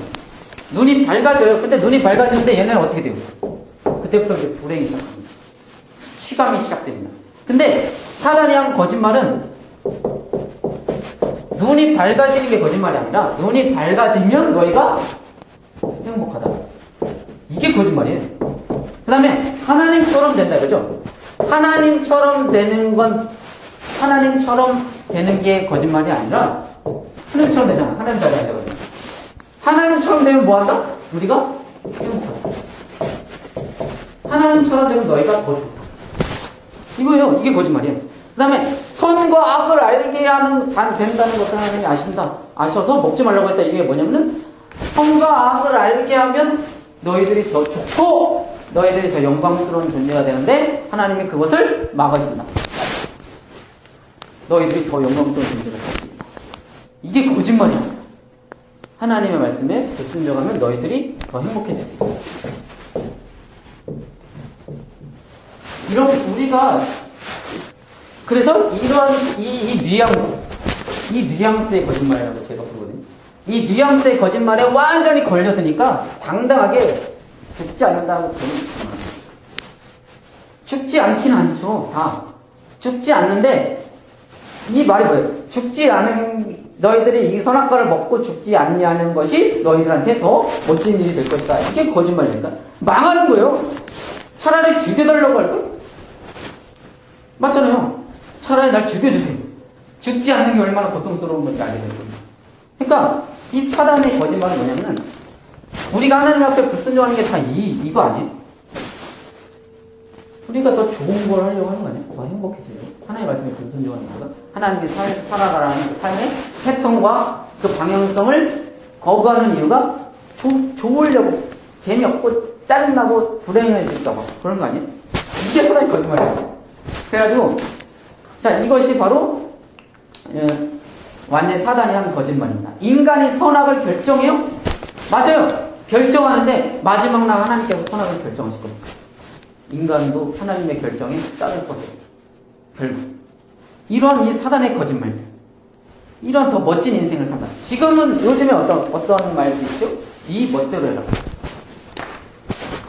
눈이 밝아져요. 근데 눈이 밝아지는데 얘네는 어떻게 돼요? 그때부터 이제 불행이 시작합니다. 수치감이 시작됩니다. 근데 사단이 한 거짓말은 눈이 밝아지는 게 거짓말이 아니라 눈이 밝아지면 너희가 행복하다. 이게 거짓말이에요. 그 다음에 하나님처럼 된다 이거죠. 하나님처럼 되는 건 하나님처럼 되는 게 거짓말이 아니라 하나님처럼 되잖아. 하나님처럼 되거든. 하나님처럼 되면 뭐한다? 우리가 행복하다. 하나님처럼 되면 너희가 더 좋다. 이거예요. 이게 거짓말이에요. 그 다음에 선과 악을 알게 된다는 것을 하나님이 아셔서 먹지 말라고 했다. 이게 뭐냐면은 선과 악을 알게 하면 너희들이 더 좋고 너희들이 더 영광스러운 존재가 되는데 하나님이 그것을 막으신다. 너희들이 더 영광스러운 존재가 될 수 있다. 이게 거짓말이야. 하나님의 말씀에 순종하면 너희들이 더 행복해질 수 있다. 이렇게 우리가 그래서 이런 이 뉘앙스의 거짓말이라고 제가 부르거든요. 이 뉘앙스의 거짓말에 완전히 걸려드니까 당당하게 죽지 않는다고 저는 죽지 않긴 않죠. 다 죽지 않는데 이 말이 뭐예요? 죽지 않은 너희들이 이 선악과를 먹고 죽지 않냐는 것이 너희들한테 더 멋진 일이 될 것이다. 이게 거짓말이니까 망하는 거예요. 차라리 죽여달라고 할걸? 맞잖아요. 차라리 날 죽여주세요. 죽지 않는 게 얼마나 고통스러운 건지 알게 되거든요. 그러니까 이 사단의 거짓말은 뭐냐면은 우리가 하나님 앞에 불순종하는 게 다 이거 아니에요? 우리가 더 좋은 걸 하려고 하는 거 아니에요? 더 행복해져요. 하나님의 말씀에 불순종하는 거가 하나님이 살아가라는 그 삶의 패턴과 그 방향성을 거부하는 이유가 좋으려고 재미없고 짜증나고 불행해질까봐 그런 거 아니에요? 이게 하나의 거짓말이에요. 그래가지고 자 이것이 바로 완전 사단이 한 거짓말입니다. 인간이 선악을 결정해요? 맞아요. 결정하는데 마지막 날 하나님께서 선악을 결정하실 겁니다. 인간도 하나님의 결정에 따를 수 없어요. 결국 이러한 이 사단의 거짓말, 이런 더 멋진 인생을 산다. 지금은 요즘에 어떤 말도 있죠? 네 멋대로 해라.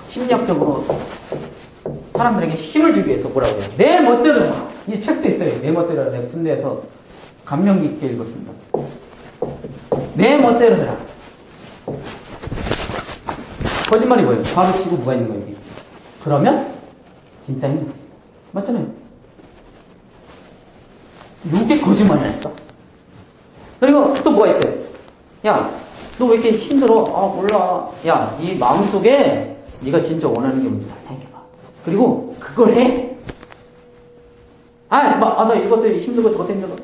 심리학적으로 사람들에게 힘을 주기 위해서 뭐라고 해요? 내 멋대로 해라. 이 책도 있어요. 내 멋대로 해라. 내가 군대에서 감명 깊게 읽었습니다. 내 멋대로 해라. 거짓말이 뭐예요? 바로 치고 뭐가 있는 거예요? 이게. 그러면 진짜 행복해져. 맞잖아요. 이게 거짓말이라니까. 그리고 또 뭐가 있어요? 야, 너 왜 이렇게 힘들어? 아, 몰라. 야, 네 마음속에 네가 진짜 원하는 게 뭔지 다 생각해봐. 그리고 그걸 해. 나 이것도 힘들고 저것도 힘들고.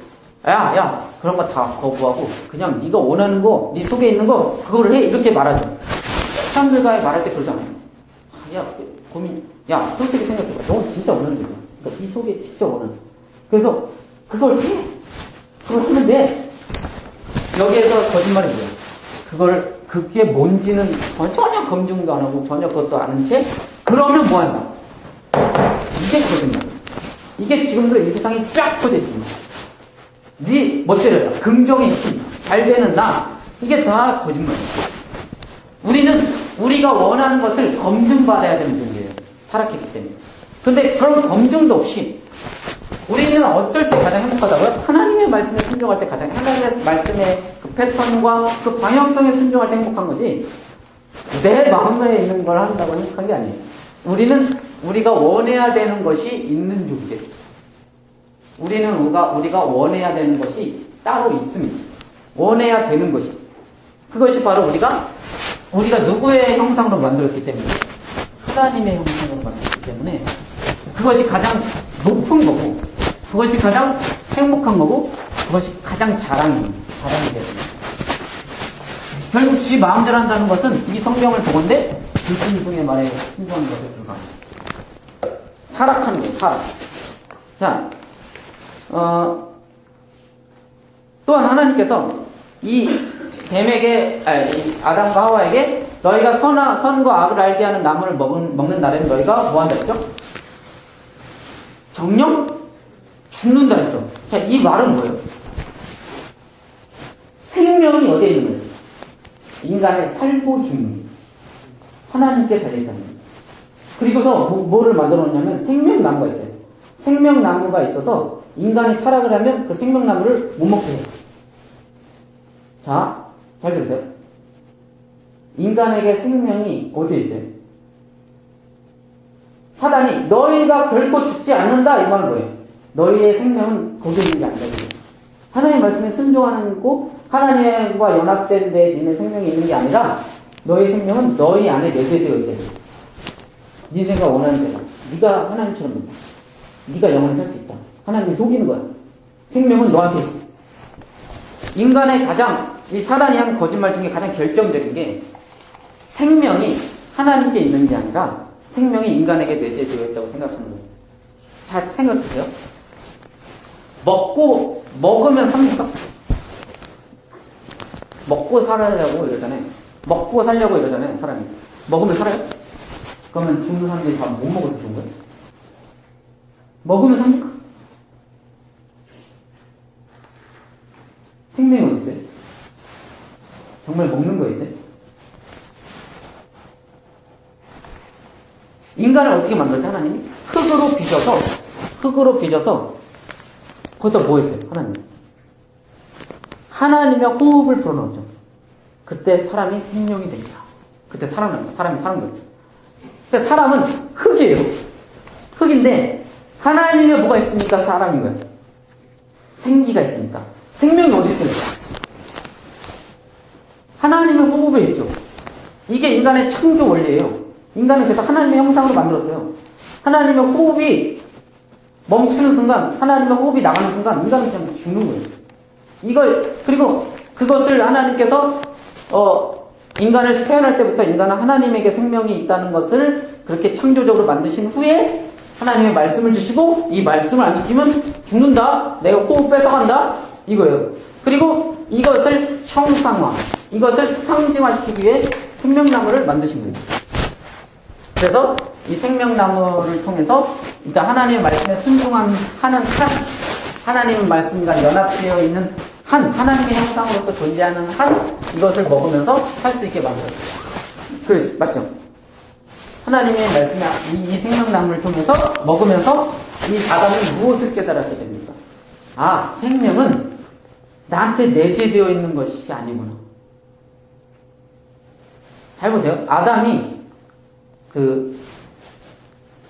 야, 그런 거 다 거부하고 그냥 네가 원하는 거, 네 속에 있는 거 그거를 해. 이렇게 말하죠. 사람들과 말할 때 그러잖아요. 솔직히 생각해봐. 너 진짜 원하는 게 뭐야? 그러니까 네 속에 진짜 원하는 거. 그래서 그걸 해. 그걸 하면 돼. 여기에서 거짓말이 뭐야? 그게 뭔지는 전혀 검증도 안 하고 전혀 그것도 아는 채 그러면 뭐 한다? 이게 거짓말. 이게 지금도 이 세상에 쫙 퍼져 있습니다. 네 멋대로 해라. 긍정의 힘, 잘 되는 나. 이게 다 거짓말이에요. 우리가 원하는 것을 검증받아야 되는 존재예요. 타락했기 때문에. 근데 그런 검증도 없이 우리는 어쩔 때 가장 행복하다고요? 하나님의 말씀에 순종할 때 가장 하나님의 말씀의 그 패턴과 그 방향성에 순종할 때 행복한 거지 내 마음에 있는 걸 한다고 행복한 게 아니에요. 우리가 원해야 되는 것이 있는 존재. 우리가 원해야 되는 것이 따로 있습니다. 원해야 되는 것이. 그것이 바로 우리가 누구의 형상으로 만들었기 때문에 하나님의 형상으로 만들었기 때문에 그것이 가장 높은 거고 그것이 가장 행복한 거고 그것이 가장 자랑이 돼야 됩니다. 결국 지 마음대로 한다는 것은 이 성경을 보건대 불순종의 말에 순종하는 것에 불과합니다. 타락하는 거예요. 타락. 자, 또한 하나님께서 이 뱀에게 아담과 하와에게 너희가 선과 악을 알게 하는 나무를 먹는 날에는 너희가 뭐 한다 했죠? 정령 죽는다 했죠. 자, 이 말은 뭐예요? 생명이 어디에 있는 거예요? 인간의 살고 죽는 게 하나님께 달려있다는 거예요. 그리고서 뭐를 만들어 놓냐면 생명나무가 있어요. 생명나무가 있어서 인간이 타락을 하면 그 생명나무를 못 먹게 해요. 자, 잘 들으세요. 인간에게 생명이 어디에 있어요? 사단이 너희가 결코 죽지 않는다 이 말은 뭐예요? 너희의 생명은 거기에 있는 게 아니다. 하나님 말씀에 순종하는 거 하나님과 연합된 데 니네 생명이 있는 게 아니라 너희 생명은 너희 안에 내재되어 있다. 니네가 원하는 대로 네가 하나님처럼 된다. 네가 영원히 살 수 있다. 하나님이 속이는 거야. 생명은 너한테 있어. 인간의 이 사단이 한 거짓말 중에 가장 결정적인 게 생명이 하나님께 있는 게 아니라 생명이 인간에게 내재되어 있다고 생각하는 거예요. 잘 생각해보세요. 먹으면 삽니까? 먹고 살려고 이러잖아요, 사람이. 먹으면 살아요? 그러면 죽는 사람들이 다 못 먹어서 죽은 거예요? 먹으면 삽니까? 생명이 어디 있어요? 정말 먹는 거 있어요? 인간을 어떻게 만들었지, 하나님이? 흙으로 빚어서, 거기다 뭐 했어요, 하나님? 하나님의 호흡을 불어넣었죠. 그때 사람이 생명이 되자. 그때 사람이 사는 거예요. 그러니까 사람은 흙이에요. 흙인데, 하나님의 뭐가 있으니까 사람인 거예요. 생기가 있으니까. 생명이 어디 있어요? 하나님의 호흡에 있죠. 이게 인간의 창조 원리예요. 인간은 그래서 하나님의 형상으로 만들었어요. 하나님의 호흡이 멈추는 순간, 하나님의 호흡이 나가는 순간, 인간은 그냥 죽는 거예요. 그리고 그것을 하나님께서, 인간을 태어날 때부터 인간은 하나님에게 생명이 있다는 것을 그렇게 창조적으로 만드신 후에 하나님의 말씀을 주시고, 이 말씀을 안 지키면 죽는다, 내가 호흡 뺏어간다, 이거예요. 그리고 이것을 형상화, 이것을 상징화시키기 위해 생명나무를 만드신 거예요. 그래서 이 생명나무를 통해서 일단 하나님의 말씀에 순종하는 하나님의 말씀과 연합되어 있는 하나님의 형상으로서 존재하는 이것을 먹으면서 할 수 있게 만들었어요. 맞죠? 하나님의 말씀에 이 생명나무를 통해서 먹으면서 이 아담은 무엇을 깨달았어야 됩니까? 아, 생명은 나한테 내재되어 있는 것이 아니구나. 잘 보세요. 아담이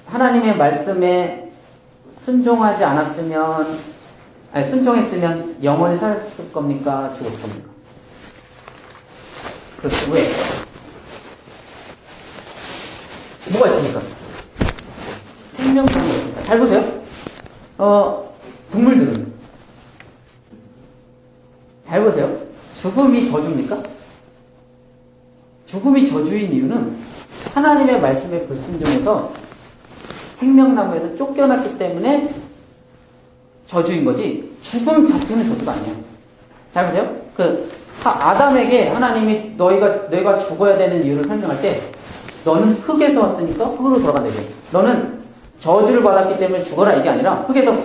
하나님의 말씀에 순종했으면 영원히 살았을 겁니까? 죽었을 겁니까? 그렇죠. 왜? 뭐가 있습니까? 생명나무가 있습니다. 잘 보세요. 동물들은. 잘 보세요. 죽음이 저주입니까? 죽음이 저주인 이유는 하나님의 말씀에 불순종해서 생명나무에서 쫓겨났기 때문에 저주인 거지, 죽음 자체는 저주가 아니에요. 잘 보세요. 아담에게 하나님이 너희가 죽어야 되는 이유를 설명할 때, 너는 흙에서 왔으니까 흙으로 돌아간다 이거예요. 너는 저주를 받았기 때문에 죽어라 이게 아니라, 흙에서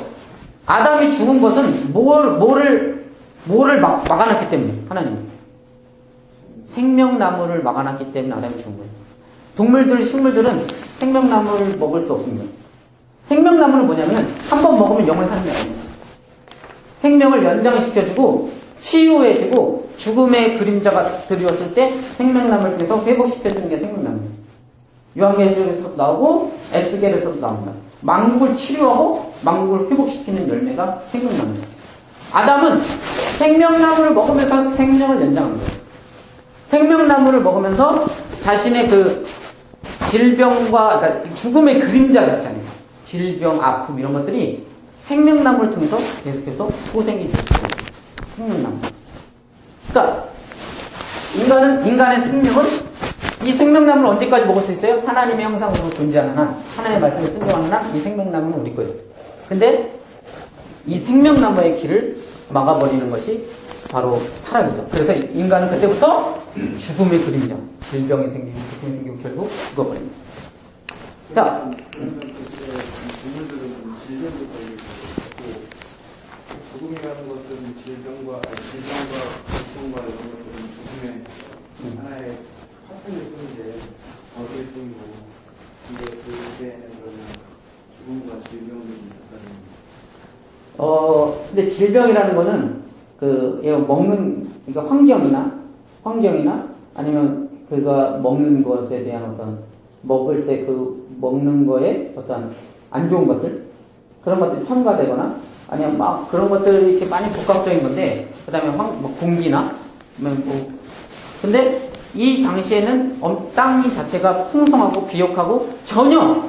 아담이 죽은 것은 뭐를 막아놨기 때문에, 하나님이 생명나무를 막아놨기 때문에 아담이 죽은 거예요. 식물들은 생명나무를 먹을 수 없습니다. 생명나무는 뭐냐면 한 번 먹으면 영원히 사는 게 아닙니다. 생명을 연장시켜주고 치유해주고 죽음의 그림자가 드리웠을 때 생명나무를 통해서 회복시켜주는 게 생명나무예요. 요한계시록에서 나오고 에스겔에서도 나옵니다. 만국을 치료하고 만국을 회복시키는 열매가 생명나무예요. 아담은 생명나무를 먹으면서 생명을 연장한 거예요. 생명나무를 먹으면서 자신의 질병과, 그러니까 죽음의 그림자가 있잖아요. 질병, 아픔 이런 것들이 생명나무를 통해서 계속해서 소생이 되고 생명나무. 그러니까 인간의 생명은, 이 생명나무를 언제까지 먹을 수 있어요? 하나님의 형상으로 존재하는 한, 하나님의 말씀에 순종하는 한, 이 생명나무는 우리 거예요. 근데 이 생명나무의 길을 막아버리는 것이 바로 타락이죠. 그래서 인간은 그때부터 죽음의 그림자, 질병이 생기고 고통이 생기고 결국 죽어버립니다. 자, 동물들은 질병도 걸리고 죽음이라는 것은 질병과 고통과 이런 것들은 죽음의 하나의 파편일 뿐인데 어디일 뿐이고 근데 그때는 그러면 죽음과 질병들이 있었다는 근데 질병이라는 거는 얘가 먹는, 그러니까 환경이나 아니면 그가 먹는 것에 대한 어떤 먹을 때 그 먹는 거에 어떤 안 좋은 것들 그런 것들이 첨가되거나 아니면 막 그런 것들이 이렇게 많이 복합적인 건데 그 다음에 뭐 공기나 근데 이 당시에는 땅 자체가 풍성하고 비옥하고 전혀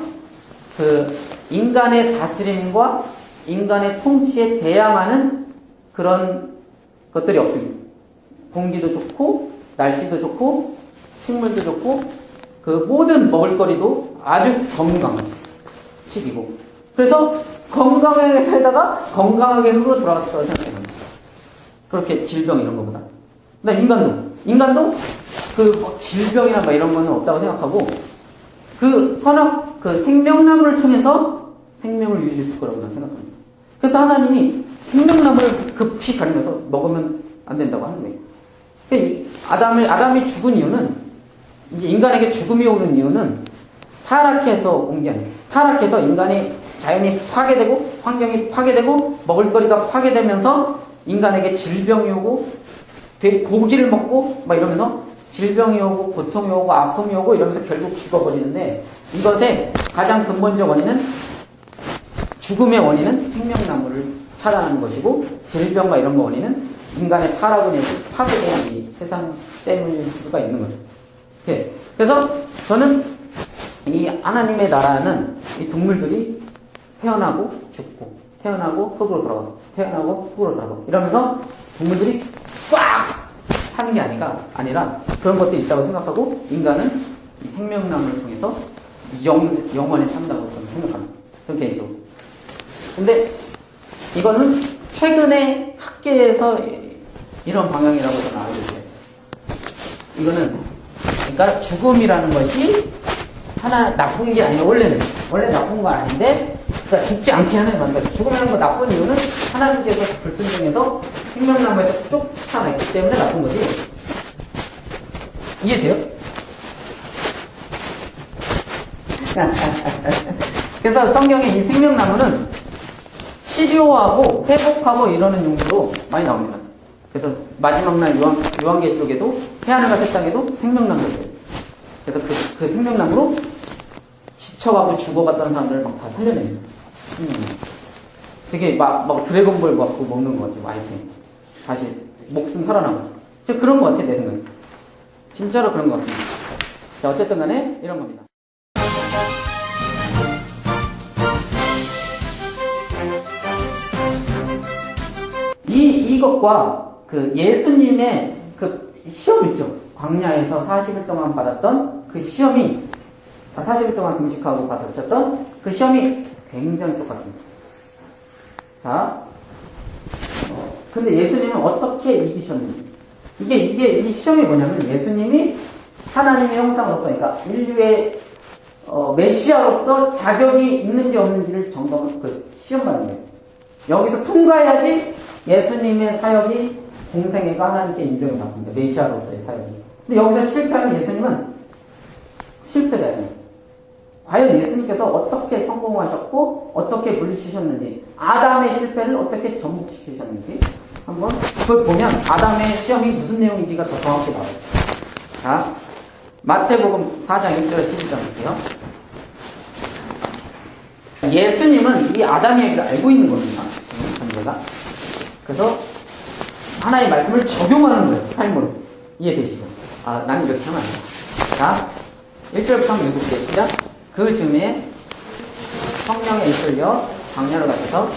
그 인간의 다스림과 인간의 통치에 대항하는 그런 것들이 없습니다. 공기도 좋고 날씨도 좋고 식물도 좋고 그 모든 먹을거리도 아주 건강한 시기고 그래서 건강하게 살다가 건강하게 흙으로 돌아갔을 거라고 생각합니다. 그렇게 질병 이런 것보다. 근데 인간도 그 질병이나 막 이런 거는 없다고 생각하고 그 생명나무를 통해서 생명을 유지했을 거라고 저는 생각합니다. 그래서 하나님이 생명나무를 급히 가리면서 먹으면 안 된다고 하는 거예요. 그러니까 아담이 죽은 이유는 이제 인간에게 죽음이 오는 이유는 타락해서 온 게 아니에요. 타락해서 인간이 자연이 파괴되고 환경이 파괴되고 먹을거리가 파괴되면서 인간에게 질병이 오고 고기를 먹고 막 이러면서 질병이 오고 고통이 오고 아픔이 오고 이러면서 결국 죽어버리는데 이것의 가장 근본적 원인은 죽음의 원인은 생명나무를 차단하는 것이고 질병과 이런 거 원인은 인간의 타락을 인해서 파괴되는 이 세상 때문일 수가 있는 거죠. 그래서 저는 이 하나님의 나라는 이 동물들이 태어나고 죽고 태어나고 흙으로 돌아가고 태어나고 흙으로 돌아가고 이러면서 동물들이 꽉 차는 게 아니라 그런 것도 있다고 생각하고 인간은 이 생명나무를 통해서 영원히 산다고 저는 생각합니다. 그런 개인적으로. 근데 이거는 최근에 학계에서 이런 방향이라고 저는 알고 있어요. 이거는 그러니까 죽음이라는 것이 하나 나쁜 게 아니면 원래 나쁜 거 아닌데 그러니까 죽지 않게 하는 만들어. 죽음이라는 거 나쁜 이유는 하나님께서 불순종해서 생명나무에서 쫓아냈기 때문에 나쁜 거지. 이해돼요? 그래서 성경에 이 생명나무는 치료하고 회복하고 이러는 용도로 많이 나옵니다. 그래서 마지막 날 요한계시록에도 해하늘과 새 땅에도 생명나무가 있어요. 그래서 그 생명나무로 지쳐가고 죽어갔던 사람들을 막 다 살려냅니다. 되게 막 드래곤볼 갖고 먹는 것 같아요. 아이템. 다시 목숨 살아나고. 진짜 그런 것 같아요. 내 생각에. 진짜로 그런 것 같습니다. 자, 어쨌든 간에 이런 겁니다. 이것과 그 예수님의 그 시험 있죠. 광야에서 40일 동안 받았던 그 시험이 40일 동안 금식하고 받으셨던 그 시험이 굉장히 똑같습니다. 자, 근데 예수님은 어떻게 이기셨는지 이게 이 시험이 뭐냐면 예수님이 하나님의 형상으로서 그러니까 인류의 메시아로서 자격이 있는지 없는지를 점검 시험 받는 거예요. 여기서 통과해야지 예수님의 사역이 공생애가 하나님께 인정을 받습니다. 메시아로서의 사역이. 근데 여기서 실패하면 예수님은 실패자예요. 과연 예수님께서 어떻게 성공하셨고 어떻게 물리치셨는지 아담의 실패를 어떻게 전복시키셨는지 한번 그걸 보면 아담의 시험이 무슨 내용인지가 더 정확히 나와요. 자, 마태복음 4장 1절에 12절 볼게요. 예수님은 이 아담 이야기를 알고 있는 겁니다. 지금 전제가. 그래서 하나의 말씀을 적용하는 거예요. 삶으로. 이해되시죠? 아, 나는 이렇게 하면 안 돼. 자, 1절부터 한번 읽어볼게요. 시작. 그 즈음에 성령에 이끌려 광야로 가셔서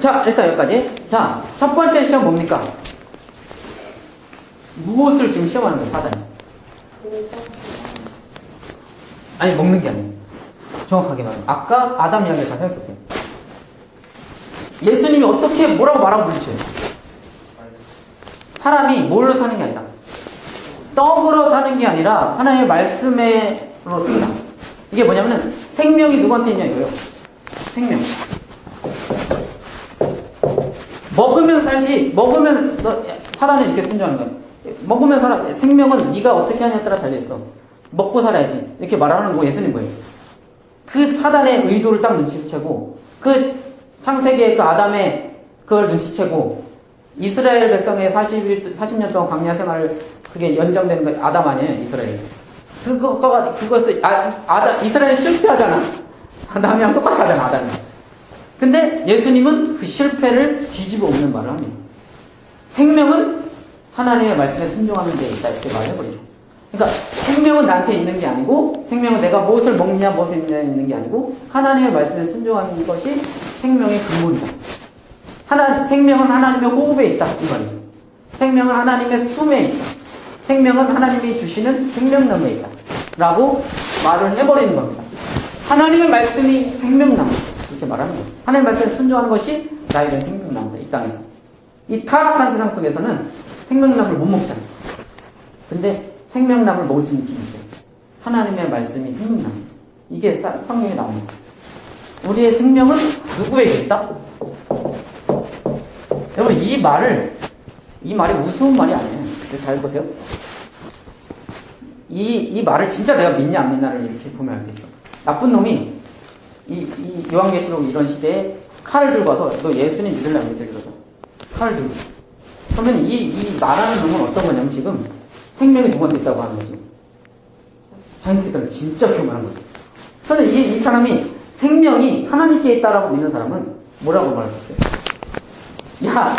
자, 일단 여기까지. 자, 첫 번째 시험 뭡니까? 무엇을 지금 시험하는 거예요, 사단이? 아니, 먹는 게 아니에요. 정확하게 말하면. 아까 아담 이야기를 다 생각해보세요. 예수님이 어떻게 뭐라고 말하고 물리쳐요? 사람이 뭘로 사는 게 아니라 떡으로 사는 게 아니라 하나님의 말씀으로 산다. 이게 뭐냐면은 생명이 누구한테 있냐 이거예요. 생명. 먹으면 살지. 먹으면 사단에 이렇게 순종하는 거예요. 먹으면 살아. 생명은 네가 어떻게 하냐에 따라 달려있어. 먹고 살아야지. 이렇게 말하는 거 예수님 뭐예요? 그 사단의 의도를 딱 눈치채고 그 창세기의 그 아담의 그걸 눈치채고 이스라엘 백성의 40년 동안 광야 생활을 그게 연장되는 거 아담 아니에요? 이스라엘. 그것을 이스라엘이 실패하잖아. 아담이랑 똑같이 하잖아. 아담이. 근데 예수님은 그 실패를 뒤집어 엎는 말을 합니다. 생명은 하나님의 말씀에 순종하는 데 있다. 이렇게 말해버리죠. 그러니까 생명은 나한테 있는 게 아니고 생명은 내가 무엇을 먹느냐 무엇을 먹느냐 있는 게 아니고 하나님의 말씀에 순종하는 것이 생명의 근본이다. 생명은 하나님의 호흡에 있다. 이 말이에요. 생명은 하나님의 숨에 있다. 생명은 하나님이 주시는 생명나무에 있다. 라고 말을 해버리는 겁니다. 하나님의 말씀이 생명나무. 이렇게 말하는 거예요. 하나님의 말씀에 순종하는 것이 나에 대한 생명나무다. 이 땅에서. 이 타락한 세상 속에서는 생명나무를 못 먹잖아요. 근데 생명나무를 먹을 수 있는 길이 있어요. 하나님의 말씀이 생명나무. 이게 성경에 나옵니다. 우리의 생명은 누구에게 있다? 여러분 이 말이 우스운 말이 아니에요. 잘 보세요. 이 말을 진짜 내가 믿냐 안 믿냐를 이렇게 보면 알 수 있어. 나쁜 놈이 이 요한계시록 이런 시대에 칼을 들고 와서 너 예수님 믿을래 안 믿을래 그러죠. 칼을 들고. 그러면 이 말하는 놈은 어떤 거냐면 지금 생명이 누구한테 있다고 하는 거지. 자기한테 있다는 진짜 교만한 거죠. 그런데 이 사람이 생명이 하나님께 있다라고 믿는 사람은 뭐라고 말했었어요? 야,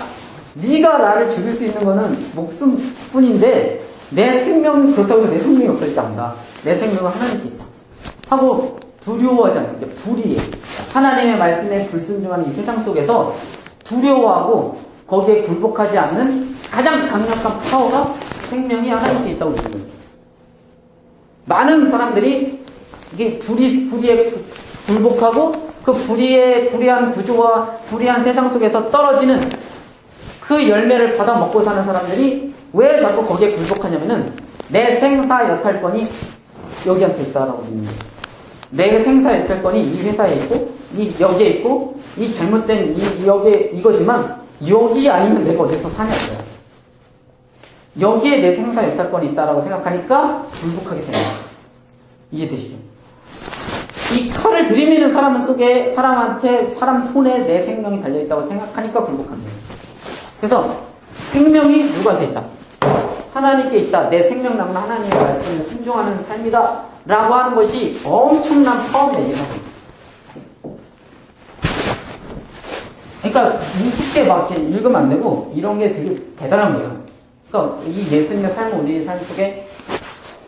네가 나를 죽일 수 있는 거는 목숨뿐인데 내 생명은 그렇다고 해서 내 생명이 없어지지 않는다. 내 생명은 하나님께 있다. 하고 두려워하지 않는 게 불이에요. 하나님의 말씀에 불순종하는 이 세상 속에서 두려워하고 거기에 굴복하지 않는 가장 강력한 파워가 생명이 하나님께 있다고 믿는 거예요. 많은 사람들이 이게 불의에 굴복하고 그 불의한 구조와 불의한 세상 속에서 떨어지는 그 열매를 받아 먹고 사는 사람들이 왜 자꾸 거기에 굴복하냐면은 내 생사 여탈권이 여기한테 있다라고 믿는 거예요. 내 생사 여탈권이 이 회사에 있고 여기에 있고 이 잘못된 여기에 이거지만 여기 아니면 내가 어디서 사냐고요. 여기에 내 생사 여탈권이 있다라고 생각하니까 굴복하게 되는 거예요. 이해되시죠? 이 칼을 들이미는 사람 속에 사람 손에 내 생명이 달려있다고 생각하니까 굴복하는 거예요. 그래서 생명이 누구한테 있다? 하나님께 있다. 내 생명나무는 하나님의 말씀에 순종하는 삶이다. 라고 하는 것이 엄청난 파워입니다. 그러니까 무섭게 막 읽으면 안 되고 이런 게 되게 대단한 거예요. 그러니까 이 예수님의 삶을 우리 삶 속에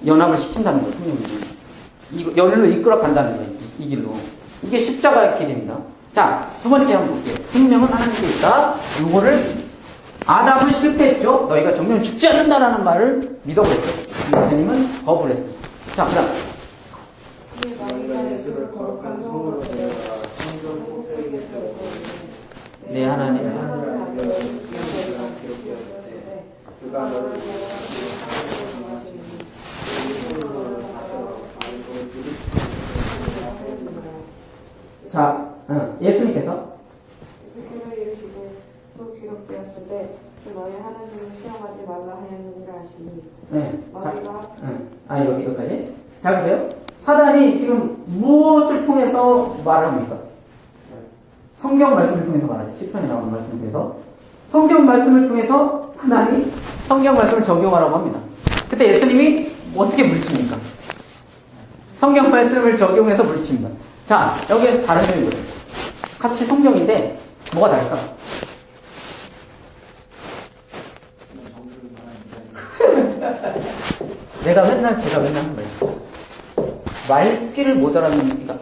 연합을 시킨다는 거예요. 성령님이. 열로 이끌어 간다는 거예요. 이 길로. 이게 십자가의 길입니다. 자, 두 번째 한번 볼게요. 생명은 하나님께 있다. 이거를 아담은 실패했죠. 너희가 정령 죽지 않는다라는 말을 믿어버렸죠. 예수님은 거부를 했어요. 자, 그 다음. 네, 하나님의 자, 예수님께서 이르시되 또 기록되었을 때 너희 하나님을 시험하지 말라 하였느니라 하시니. 네. 너희가 여기까지. 잘 보세요. 사단이 지금 무엇을 통해서 말을 합니까? 성경 말씀을 통해서 말하죠. 시편에 나오는 말씀을 통해서. 성경 말씀을 통해서 사단이 성경 말씀을 적용하라고 합니다. 그때 예수님이 어떻게 물리칩니까? 성경 말씀을 적용해서 물리칩니다. 자, 여기에 다른 점이 뭐예요? 같이 성경인데 뭐가 다를까? 제가 맨날 하는 거예요. 말귀를 못 알아듣는, 그러니까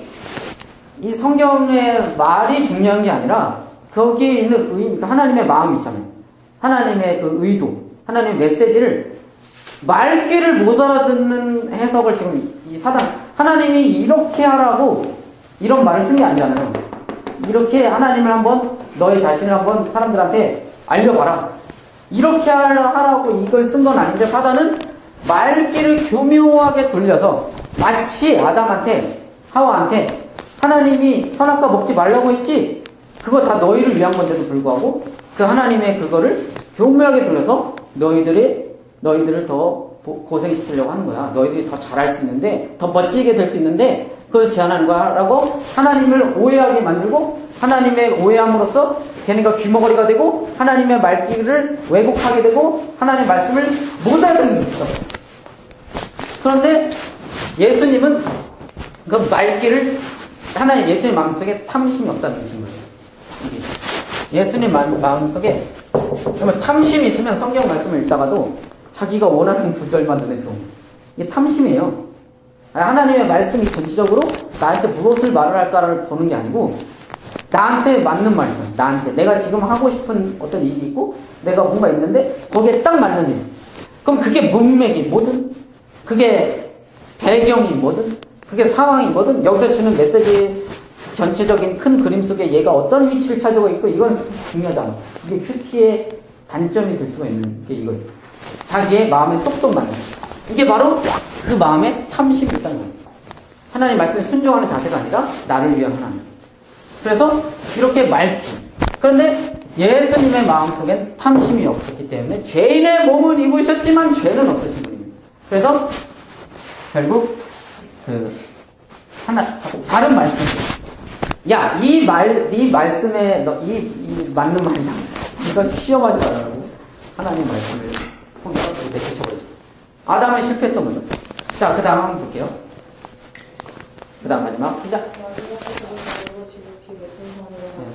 이 성경의 말이 중요한 게 아니라 거기에 있는 그러니까 하나님의 마음이 있잖아요. 하나님의 그 의도, 하나님의 메시지를 말귀를 못 알아듣는 해석을 지금 이 사단, 하나님이 이렇게 하라고 이런 말을 쓴 게 아니잖아요. 이렇게 하나님을 한번 너의 자신을 한번 사람들한테 알려봐라. 이렇게 하라고 이걸 쓴 건 아닌데 사단은 말귀를 교묘하게 돌려서 마치 아담한테 하와한테 하나님이 선악과 먹지 말라고 했지 그거 다 너희를 위한 건데도 불구하고 그 하나님의 그거를 교묘하게 돌려서 너희들을 더 고생시키려고 하는 거야. 너희들이 더 잘할 수 있는데 더 멋지게 될 수 있는데 그것을 제안하는 거라고 하나님을 오해하게 만들고 하나님의 오해함으로써 걔네가 귀머거리가 되고 하나님의 말귀를 왜곡하게 되고 하나님의 말씀을 못 알아듣는 거죠. 그런데 예수님은 그 말귀를 하나님 예수님 마음속에 탐심이 없다는 뜻인 거예요. 이게 예수님 마음속에 정말 탐심이 있으면 성경 말씀을 읽다가도 자기가 원하는 구절만 눈에 들어옵니다. 이게 탐심이에요. 하나님의 말씀이 전체적으로 나한테 무엇을 말을 할까를 보는 게 아니고 나한테 맞는 말이에요. 나한테 내가 지금 하고 싶은 어떤 일이 있고 내가 뭔가 있는데 거기에 딱 맞는 일. 그럼 그게 문맥이 뭐든 그게 배경이 뭐든 그게 상황이 뭐든 여기서 주는 메시지 전체적인 큰 그림 속에 얘가 어떤 위치를 차지하고 있고 이건 중요하다. 이게 큐티의 단점이 될 수가 있는 게 이거예요. 자기의 마음에 쏙쏙 맞는. 이게 바로 그 마음에 탐심이 있다는 겁니다. 하나님 말씀에 순종하는 자세가 아니라 나를 위한 하나님. 그래서 이렇게 말기. 그런데 예수님의 마음속엔 탐심이 없었기 때문에 죄인의 몸을 입으셨지만 죄는 없으신 분입니다. 그래서 결국 다른 말씀. 야, 이 말씀에 이 맞는 말이다. 이건 시험하지 말라고 하나님 말씀을 통해서 내쫓아버렸어요. 아담은 실패했던 거죠. 자, 그 다음 한번 볼게요. 그 다음 마지막 시작.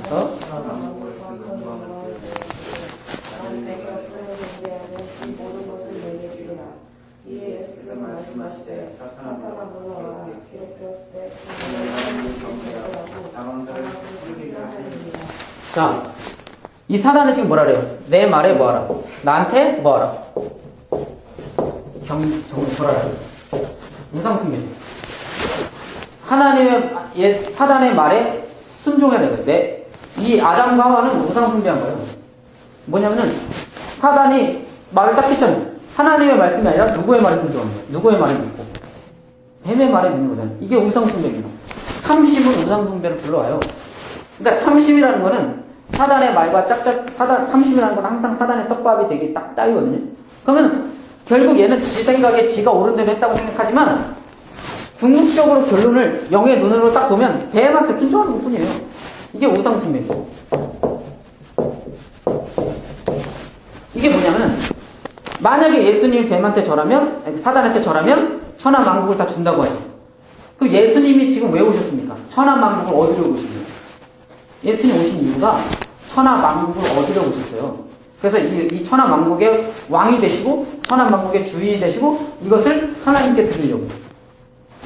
그래서 자, 이 사단은 지금 뭐라 그래요? 내 말에 뭐하라? 나한테 뭐하라? 정말 뭐라 그래요? 우상숭배. 하나님의 사단의 말에 순종해야 돼요. 이 아담과 하와는 우상숭배한 거예요. 뭐냐면은 사단이 말을 딱 했잖아요. 하나님의 말씀이 아니라 누구의 말에 순종하는 거예요. 누구의 말을 믿고 뱀의 말에 믿는 거잖아요. 이게 우상숭배입니다. 탐심은 우상숭배를 불러와요. 그러니까 탐심이라는 거는 사단의 말과 탐심이라는 건 항상 사단의 떡밥이 되게 딱 따이거든요. 그러면 결국 얘는 지 생각에 지가 옳은 대로 했다고 생각하지만 궁극적으로 결론을 영의 눈으로 딱 보면 뱀한테 순종하는 것 뿐이에요. 이게 우상숭배예요. 이게 뭐냐면 만약에 예수님이 뱀한테 절하면 사단한테 절하면 천하만국을 다 준다고 해요. 그럼 예수님이 지금 왜 오셨습니까? 천하만국을 얻으려고 오신 거예요. 예수님 오신 이유가 천하만국을 얻으려고 오셨어요. 그래서 이 천하만국의 왕이 되시고 천하만국의 주인이 되시고 이것을 하나님께 드리려고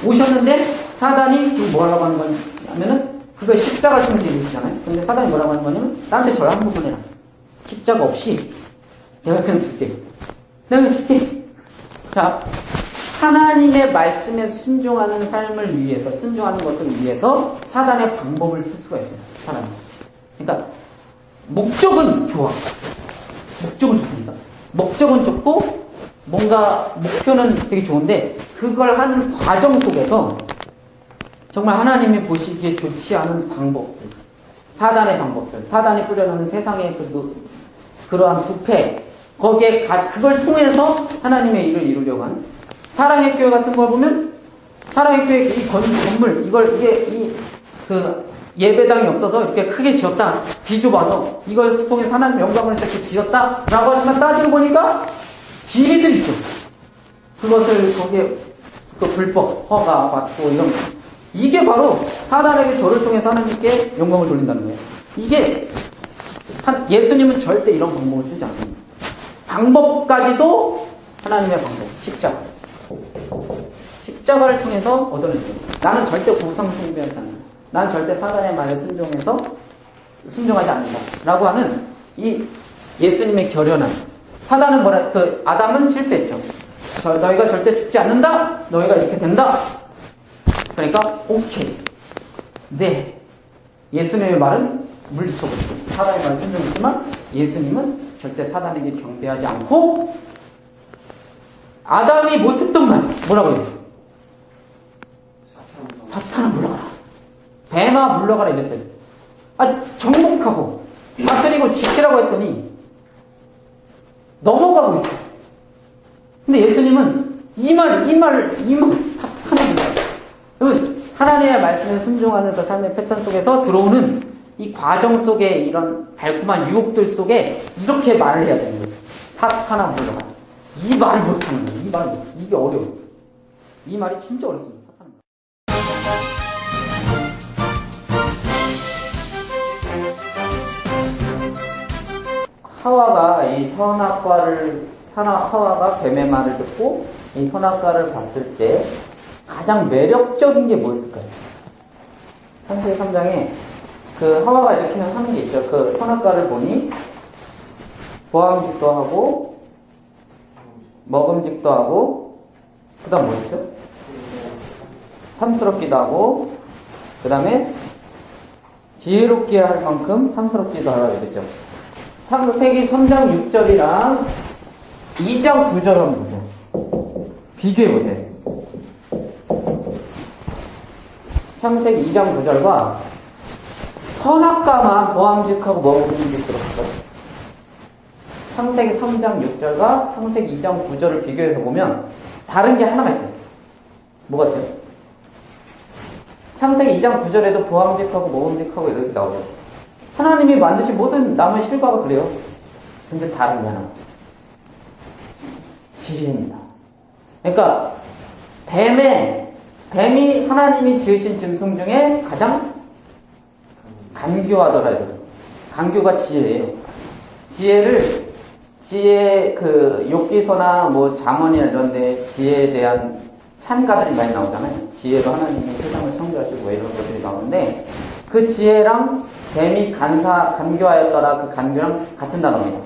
오셨는데 사단이 지금 뭐라고 하는 거냐면은 그거 십자가를 통해서 이루시잖아요. 근데 사단이 뭐라고 하는 거냐면 나한테 절 한 부분 해라. 십자가 없이 내가 그냥 줄게. 내가 그냥 줄게. 자, 하나님의 말씀에 순종하는 삶을 위해서 순종하는 것을 위해서 사단의 방법을 쓸 수가 있어요. 사람이. 그러니까 목적은 좋아. 목적은 좋습니다. 목적은 좋고 뭔가 목표는 되게 좋은데 그걸 하는 과정 속에서 정말 하나님이 보시기에 좋지 않은 방법들, 사단의 방법들, 사단이 뿌려놓은 세상의 그러한 부패, 거기에 그걸 통해서 하나님의 일을 이루려고 하는 사랑의 교회 같은 걸 보면 사랑의 교회 이 건물 예배당이 없어서 이렇게 크게 지었다. 비좁아서 이걸 통해서 하나님 영광을 해서 이렇게 지었다라고 하지만 따지고 보니까 비리들이 있죠. 그것을 거기에 불법 허가 받고 이런 거. 이게 바로 사단에게 저를 통해서 하나님께 영광을 돌린다는 거예요. 이게 예수님은 절대 이런 방법을 쓰지 않습니다. 방법까지도 하나님의 방법, 십자가를 통해서 얻어내는 거예요. 나는 절대 우상숭배하지 않는다. 나는 절대 사단의 말에 순종하지 않는다. 라고 하는 이 예수님의 결연한 사단은 아담은 실패했죠. 너희가 절대 죽지 않는다. 너희가 이렇게 된다. 그러니까 오케이. 네. 예수님의 말은 물리쳐버리고 사단의 말은 순종했지만 예수님은 절대 사단에게 경배하지 않고 아담이 못했던 말 뭐라고 해요? 사탄아 물러가라. 뱀아 물러가라 이랬어요. 정복하고 다스리고 지키라고 했더니 넘어가고 있어요. 근데 예수님은 이 말 사탄아 물러가라. 하나님의 말씀에 순종하는 그 삶의 패턴 속에서 들어오는 이 과정 속에 이런 달콤한 유혹들 속에 이렇게 말을 해야 되는 거예요. 사탄아 물러가라. 이 말을 못하는 거예요. 이게 어려워요. 이 말이 진짜 어렵습니다. 하와가 이 하와가 뱀의 말을 듣고 이 선악과를 봤을 때 가장 매력적인 게 뭐였을까요? 창세기 3장에 그 하와가 이렇게 하는 게 있죠. 그 선악과를 보니 보암직도 하고 먹음직도 하고 그 다음 뭐였죠? 탐스럽기도 하고 그 다음에 지혜롭게 할 만큼 탐스럽기도 하라고 그랬죠. 창세기 3장 6절이랑 2장 9절 한번 보세요. 비교해보세요. 창세기 2장 9절과 선악과만 보암직하고 먹음직으로 봤어요. 창세기 3장 6절과 창세기 2장 9절을 비교해서 보면 다른 게 하나가 있어요. 뭐가 있어요? 창세기 2장 9절에도 보암직하고 먹음직하고 이렇게 나오죠. 하나님이 만드신 모든 나무의 실과가 그래요. 근데 다른 게 하나 있어요. 지혜입니다. 그러니까 뱀이 하나님이 지으신 짐승 중에 가장 간교하더라 이거죠. 간교가 지혜예요. 지혜 그 욥기서나 뭐 잠언이나 이런 데 지혜에 대한 찬가들이 많이 나오잖아요. 지혜로 하나님이 세상을 창조하시고 이런 것들이 나오는데 그 지혜랑 뱀이 간교하였더라 그 간교랑 같은 단어입니다.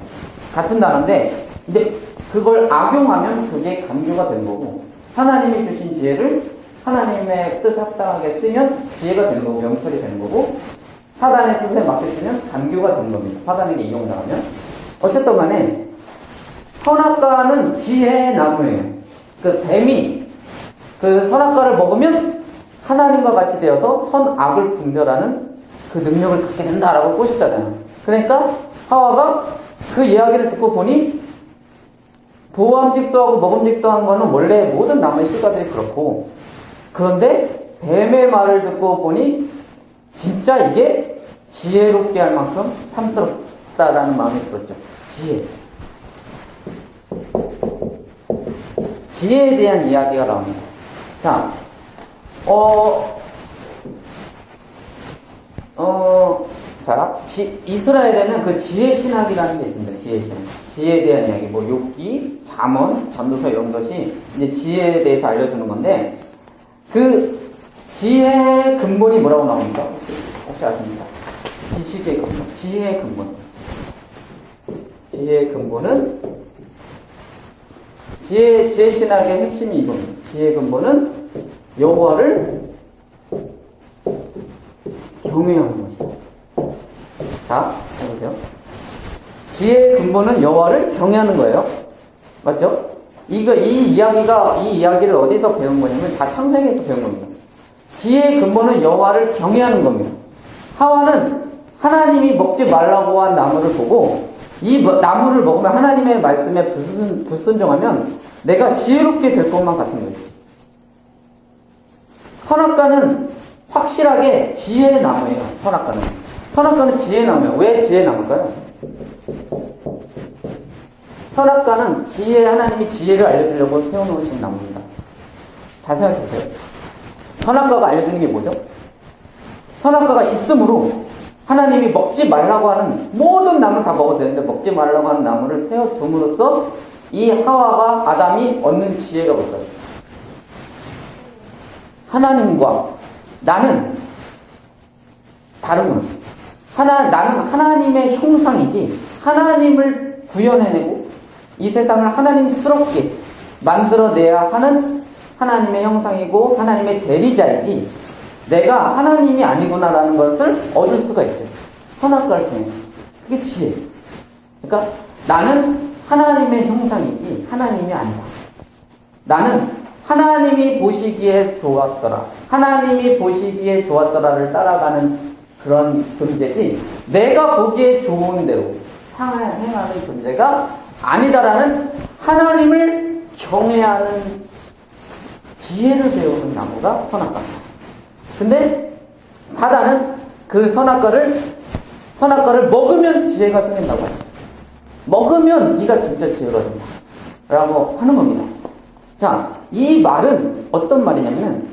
같은 단어인데 이제 그걸 악용하면 그게 간교가 된 거고 하나님이 주신 지혜를 하나님의 뜻 합당하게 쓰면 지혜가 되는 거고 명철이 되는 거고 사단의 뜻에 맡겨주면 간교가 되는 겁니다. 사단에게 이용당하면 어쨌든 간에 선악과는 지혜의 나무예요. 그 뱀이 그 선악과를 먹으면 하나님과 같이 되어서 선악을 분별하는 그 능력을 갖게 된다라고 꼬셨잖아요. 그러니까 하와가 그 이야기를 듣고 보니 보암직도 하고 먹음직도 한 거는 원래 모든 나무의 실과들이 그렇고 그런데 뱀의 말을 듣고 보니 진짜 이게 지혜롭게 할 만큼 탐스럽다라는 마음이 들었죠. 지혜에 대한 이야기가 나옵니다. 자, 이스라엘에는 그 지혜신학이라는 게 있습니다. 지혜신학. 지혜에 대한 이야기, 뭐, 욥기, 잠언, 전도서 이런 것이 이제 지혜에 대해서 알려주는 건데, 그 지혜의 근본이 뭐라고 나옵니까? 혹시 아십니까? 지식의 근본. 지혜의 근본. 지혜의 근본은, 지혜신학의 핵심이 이겁니다. 지혜의 근본은 여호와를 경외하는 것이다. 자, 해보세요. 지혜의 근본은 여호와를 경외하는 거예요. 맞죠? 이 이야기를 어디서 배운 거냐면 다 창세기에서 배운 겁니다. 지혜의 근본은 여호와를 경외하는 겁니다. 하와는 하나님이 먹지 말라고 한 나무를 보고 이 나무를 먹으면 하나님의 말씀에 불순종하면 내가 지혜롭게 될 것만 같은 거예요. 선악과는 확실하게 지혜의 나무예요. 선악과는 지혜의 나무예요. 왜 지혜의 나무일까요? 선악과는 하나님이 지혜를 알려주려고 세워놓으신 나무입니다. 잘 생각해보세요. 선악과가 알려주는 게 뭐죠? 선악과가 있으므로 하나님이 먹지 말라고 하는 모든 나무를 다 먹어도 되는데 먹지 말라고 하는 나무를 세워둠으로써 이 하와가 아담이 얻는 지혜가 뭘까요? 하나님과 나는 다르구나. 나는 하나님의 형상이지 하나님을 구현해내고 이 세상을 하나님스럽게 만들어내야 하는 하나님의 형상이고 하나님의 대리자이지 내가 하나님이 아니구나라는 것을 얻을 수가 있어요. 선악과를 통해서. 그게 지혜. 그러니까 나는 하나님의 형상이지 하나님이 아니다. 나는 하나님이 보시기에 좋았더라. 하나님이 보시기에 좋았더라를 따라가는 그런 존재지 내가 보기에 좋은 대로 행하는 존재가 아니다라는 하나님을 경외하는 지혜를 배우는 나무가 선악과입니다. 근데 사단은 그 선악과를 먹으면 지혜가 생긴다고 해요. 먹으면 네가 진짜 지혜가 된다 라고 하는 겁니다. 자, 이 말은 어떤 말이냐면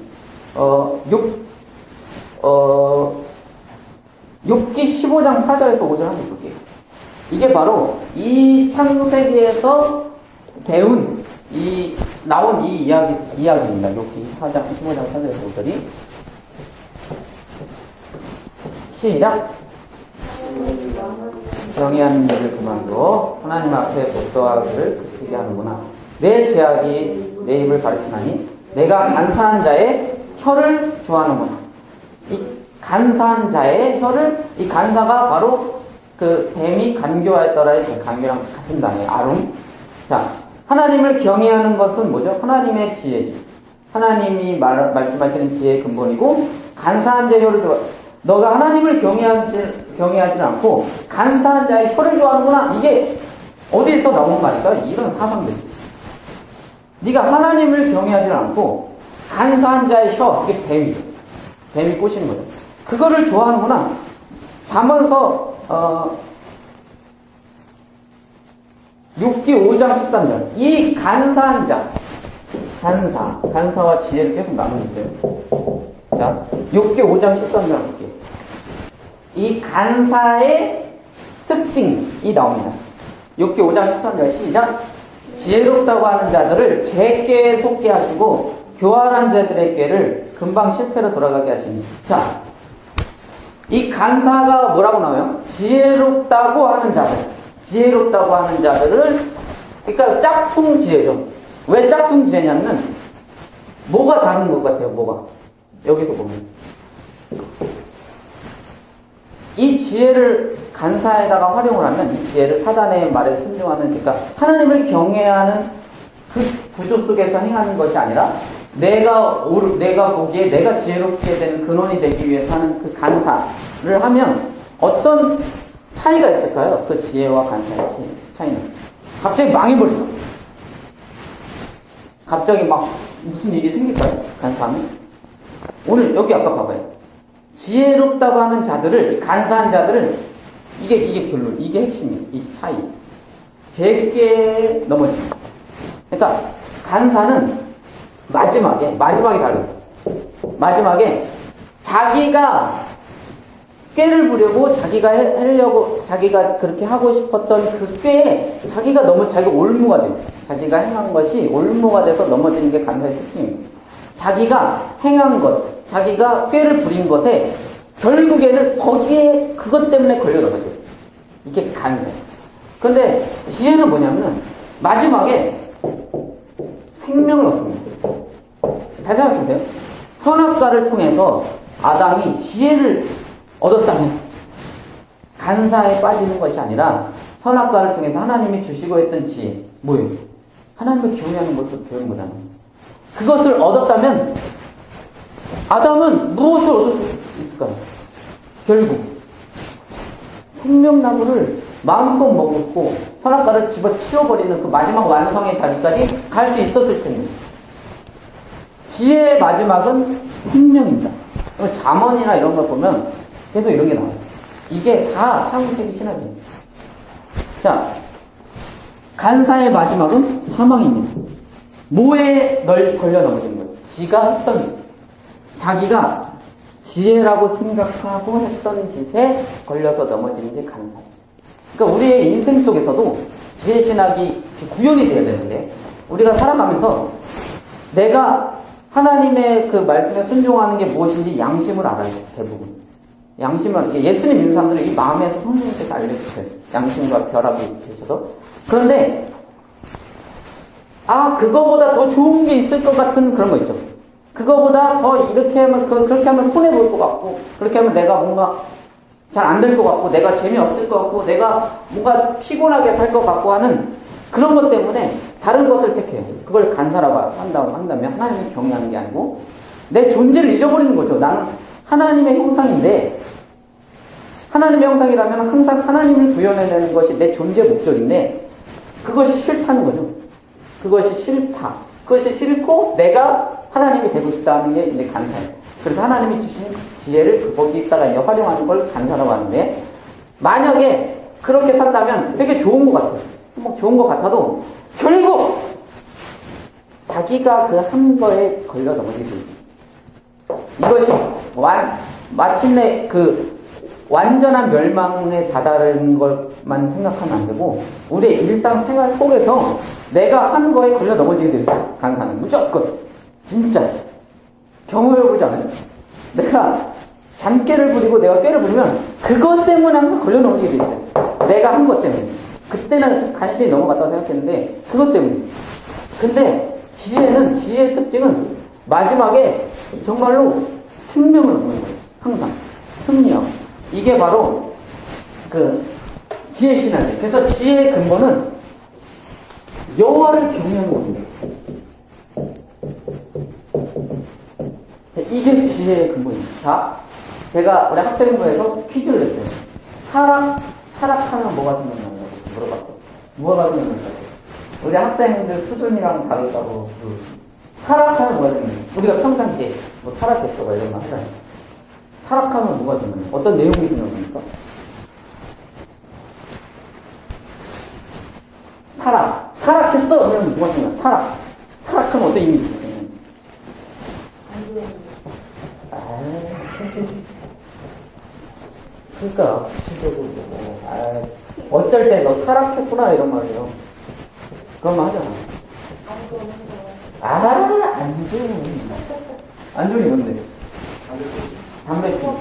욥기 15장 4절에서 5절 한번 볼게요. 이게 바로 이 창세기에서 배운 나온 이 이야기입니다. 욥기 15장 4절에서 5절이 시작. 경외하는 일을 그만두어 하나님 앞에 복도하기를 그치게 하는구나. 내 죄악이 내 입을 가르치나니 내가 간사한 자의 혀를 좋아하는구나. 이 간사한 자의 혀를, 이 간사가 바로 그 뱀이 간교하였더라의 간교랑 같은 단어예요. 아룸. 자, 하나님을 경외하는 것은 뭐죠? 하나님의 지혜죠. 하나님이 말씀하시는 지혜의 근본이고, 간사한 자의 혀를 좋아. 너가 하나님을 경외하지 않고 간사한 자의 혀를 좋아하는구나. 이게 어디에서 나온 말일까요? 이런 사상들. 네가 하나님을 경외하지 않고 간사한 자의 혀, 이게 뱀이 꼬시는 거죠. 그거를 좋아하는구나. 잠언서 6기 5장 13절. 이 간사한 자, 간사와 지혜를 계속 나누고 있어요. 자, 6기 5장 13절 볼게요. 이 간사의 특징이 나옵니다. 6기 5장 13절 시작. 지혜롭다고 하는 자들을 제 꾀에 속게 하시고 교활한 자들의 꾀를 금방 실패로 돌아가게 하시니. 자, 이 간사가 뭐라고 나와요? 지혜롭다고 하는 자들을, 그러니까 짝퉁 지혜죠. 왜 짝퉁 지혜냐면 뭐가 다른 것 같아요? 뭐가? 여기서 보면 이 지혜를 간사에다가 활용을 하면 이 지혜를 사단의 말에 순종하는, 그러니까 하나님을 경외하는 그 구조 속에서 행하는 것이 아니라 내가 보기에 내가 지혜롭게 되는 근원이 되기 위해서 하는 그 간사를 하면 어떤 차이가 있을까요? 그 지혜와 간사의 차이는 갑자기 망해버리죠. 갑자기 막 무슨 일이 생길까요? 간사하면. 오늘 여기 아까 봐봐요. 지혜롭다고 하는 자들을, 간사한 자들을, 이게 결론, 이게 핵심이에요. 이 차이. 제게 넘어집니다. 그러니까 간사는 마지막에 다르죠. 마지막에 자기가 꾀를 부려고 자기가 그렇게 하고 싶었던 그 꾀에 자기가 올무가 돼요. 자기가 행한 것이 올무가 돼서 넘어지는 게 간사의 특징입니다. 자기가 행한 것, 자기가 꾀를 부린 것에 결국에는 거기에 그것 때문에 걸려 넘어져요. 이게 간사예요. 그런데 지혜는 뭐냐면 마지막에 생명을 얻습니다. 잘 생각해보세요. 선악과를 통해서 아담이 지혜를 얻었다면 간사에 빠지는 것이 아니라 선악과를 통해서 하나님이 주시고 했던 지혜, 뭐예요? 하나님을 경외하는 것을 배운 거잖아요. 그것을 얻었다면 아담은 무엇을 얻을 수 있을까요? 결국 생명나무를 마음껏 먹고 선악과를 집어치워버리는 그 마지막 완성의 자리까지 갈 수 있었을 텐데, 지혜의 마지막은 생명입니다. 잠언이나 이런 걸 보면 계속 이런 게 나와요. 이게 다 창세기 신학이에요. 자, 간사의 마지막은 사망입니다. 뭐에 걸려 넘어지는 거예요? 지가 했던, 자기가 지혜라고 생각하고 했던 짓에 걸려서 넘어지는 게 간사예요. 그러니까 우리의 인생 속에서도 지혜신학이 구현이 돼야 되는데, 우리가 살아가면서 내가 하나님의 그 말씀에 순종하는 게 무엇인지 양심을 알아요. 대부분 예수님 믿는 사람들은 이 마음에서 성령님께서 알려주세요. 양심과 결합이 되셔서. 그런데 그거보다 더 좋은 게 있을 것 같은 그런 거 있죠. 그거보다 더 이렇게 하면, 그렇게 하면 손해볼 것 같고, 그렇게 하면 내가 뭔가 잘 안 될 것 같고, 내가 재미없을 것 같고, 내가 뭔가 피곤하게 살 것 같고 하는 그런 것 때문에 다른 것을 택해요. 그걸 간사라고 한다면 하나님을 경외하는 게 아니고, 내 존재를 잊어버리는 거죠. 나는 하나님의 형상인데, 하나님의 형상이라면 항상 하나님을 구현해내는 것이 내 존재 목적인데, 그것이 싫다는 거죠. 그것이 싫다. 그것이 싫고 내가 하나님이 되고 싶다는 게 이제 간사예요. 그래서 하나님이 주신 지혜를 거기다가 이제 활용하는 걸 간사라고 하는데, 만약에 그렇게 산다면 되게 좋은 것 같아요. 뭐 좋은 것 같아도 결국 자기가 그 한 거에 걸려 넘어지게 돼요. 이것이 마침내 그 완전한 멸망에 다다른 것만 생각하면 안 되고, 우리의 일상생활 속에서 내가 한 거에 걸려 넘어지게 돼 있어요. 간사는 무조건. 진짜 경험해보지 않아요? 내가 잔꾀를 부리고 내가 꾀를 부리면 그것 때문에 항상 걸려 넘어지게 돼 있어요. 내가 한 것 때문에. 그때는 간신히 넘어갔다고 생각했는데 그것 때문에. 근데 지혜의 특징은 마지막에 정말로 생명을 얻는 거예요. 항상 승리하고. 이게 바로 그 지혜 신앙이에요. 그래서 지혜의 근본은 여호와를 경외하는 겁니다. 이게 지혜의 근본입니다. 자, 제가 우리 학생부에서 퀴즈를 냈어요. 타락하면 뭐가 생각나냐고 물어봤어요. 뭐가 생각나냐고. 우리 학생들 수준이랑 다르다고. 타락하면 뭐가 생각나요? 우리가 평상시에 뭐 타락했어 뭐 이런 말 하잖아요. 타락하면 뭐가 생각나요? 어떤 내용이 생각납니까? 타락했어! 그러면 뭐가 생각나요? 타락하면 어떤 이미지 생각나요? 그러니까 구체적으로 어쩔 때 너 타락했구나 이런 말이에요. 그런 말 하잖아. 안전이 뭔데? 담배 피고.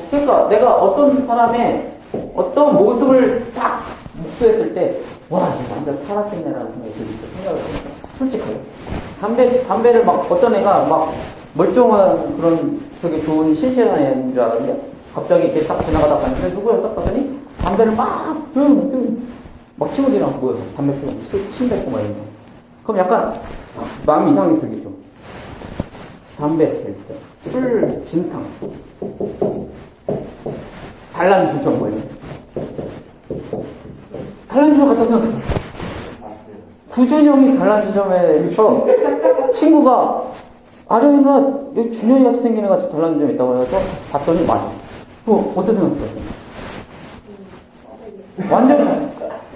그러니까 내가 어떤 사람의 어떤 모습을 딱 목도했을 때, 와, 이 남자 타락했네라는 생각이 들죠. 생각을 해보니까. 솔직하게. 담배를 막 어떤 애가 막 멀쩡한 그런 되게 좋은 신실한 애인 줄 알았는데, 갑자기 이렇게 딱 지나가다 가는데 누구야 딱 봤더니 담배를 막 친구들이랑 모여서 담배 피고 침 뱉고 막 이런 거. 그럼 약간 마음이 이상하게 들겠죠. 담배 필 때, 술 진탕, 단란주점 뭐 이런 거. 단란주점 갖다 생각해봤어. 구준영이 단란주점에서 친구가 아련이가 여기 준영이 같이 생긴 애가 단란주점 있다고 해서 봤더니 맞아. 어떤 생각했어요? 완전히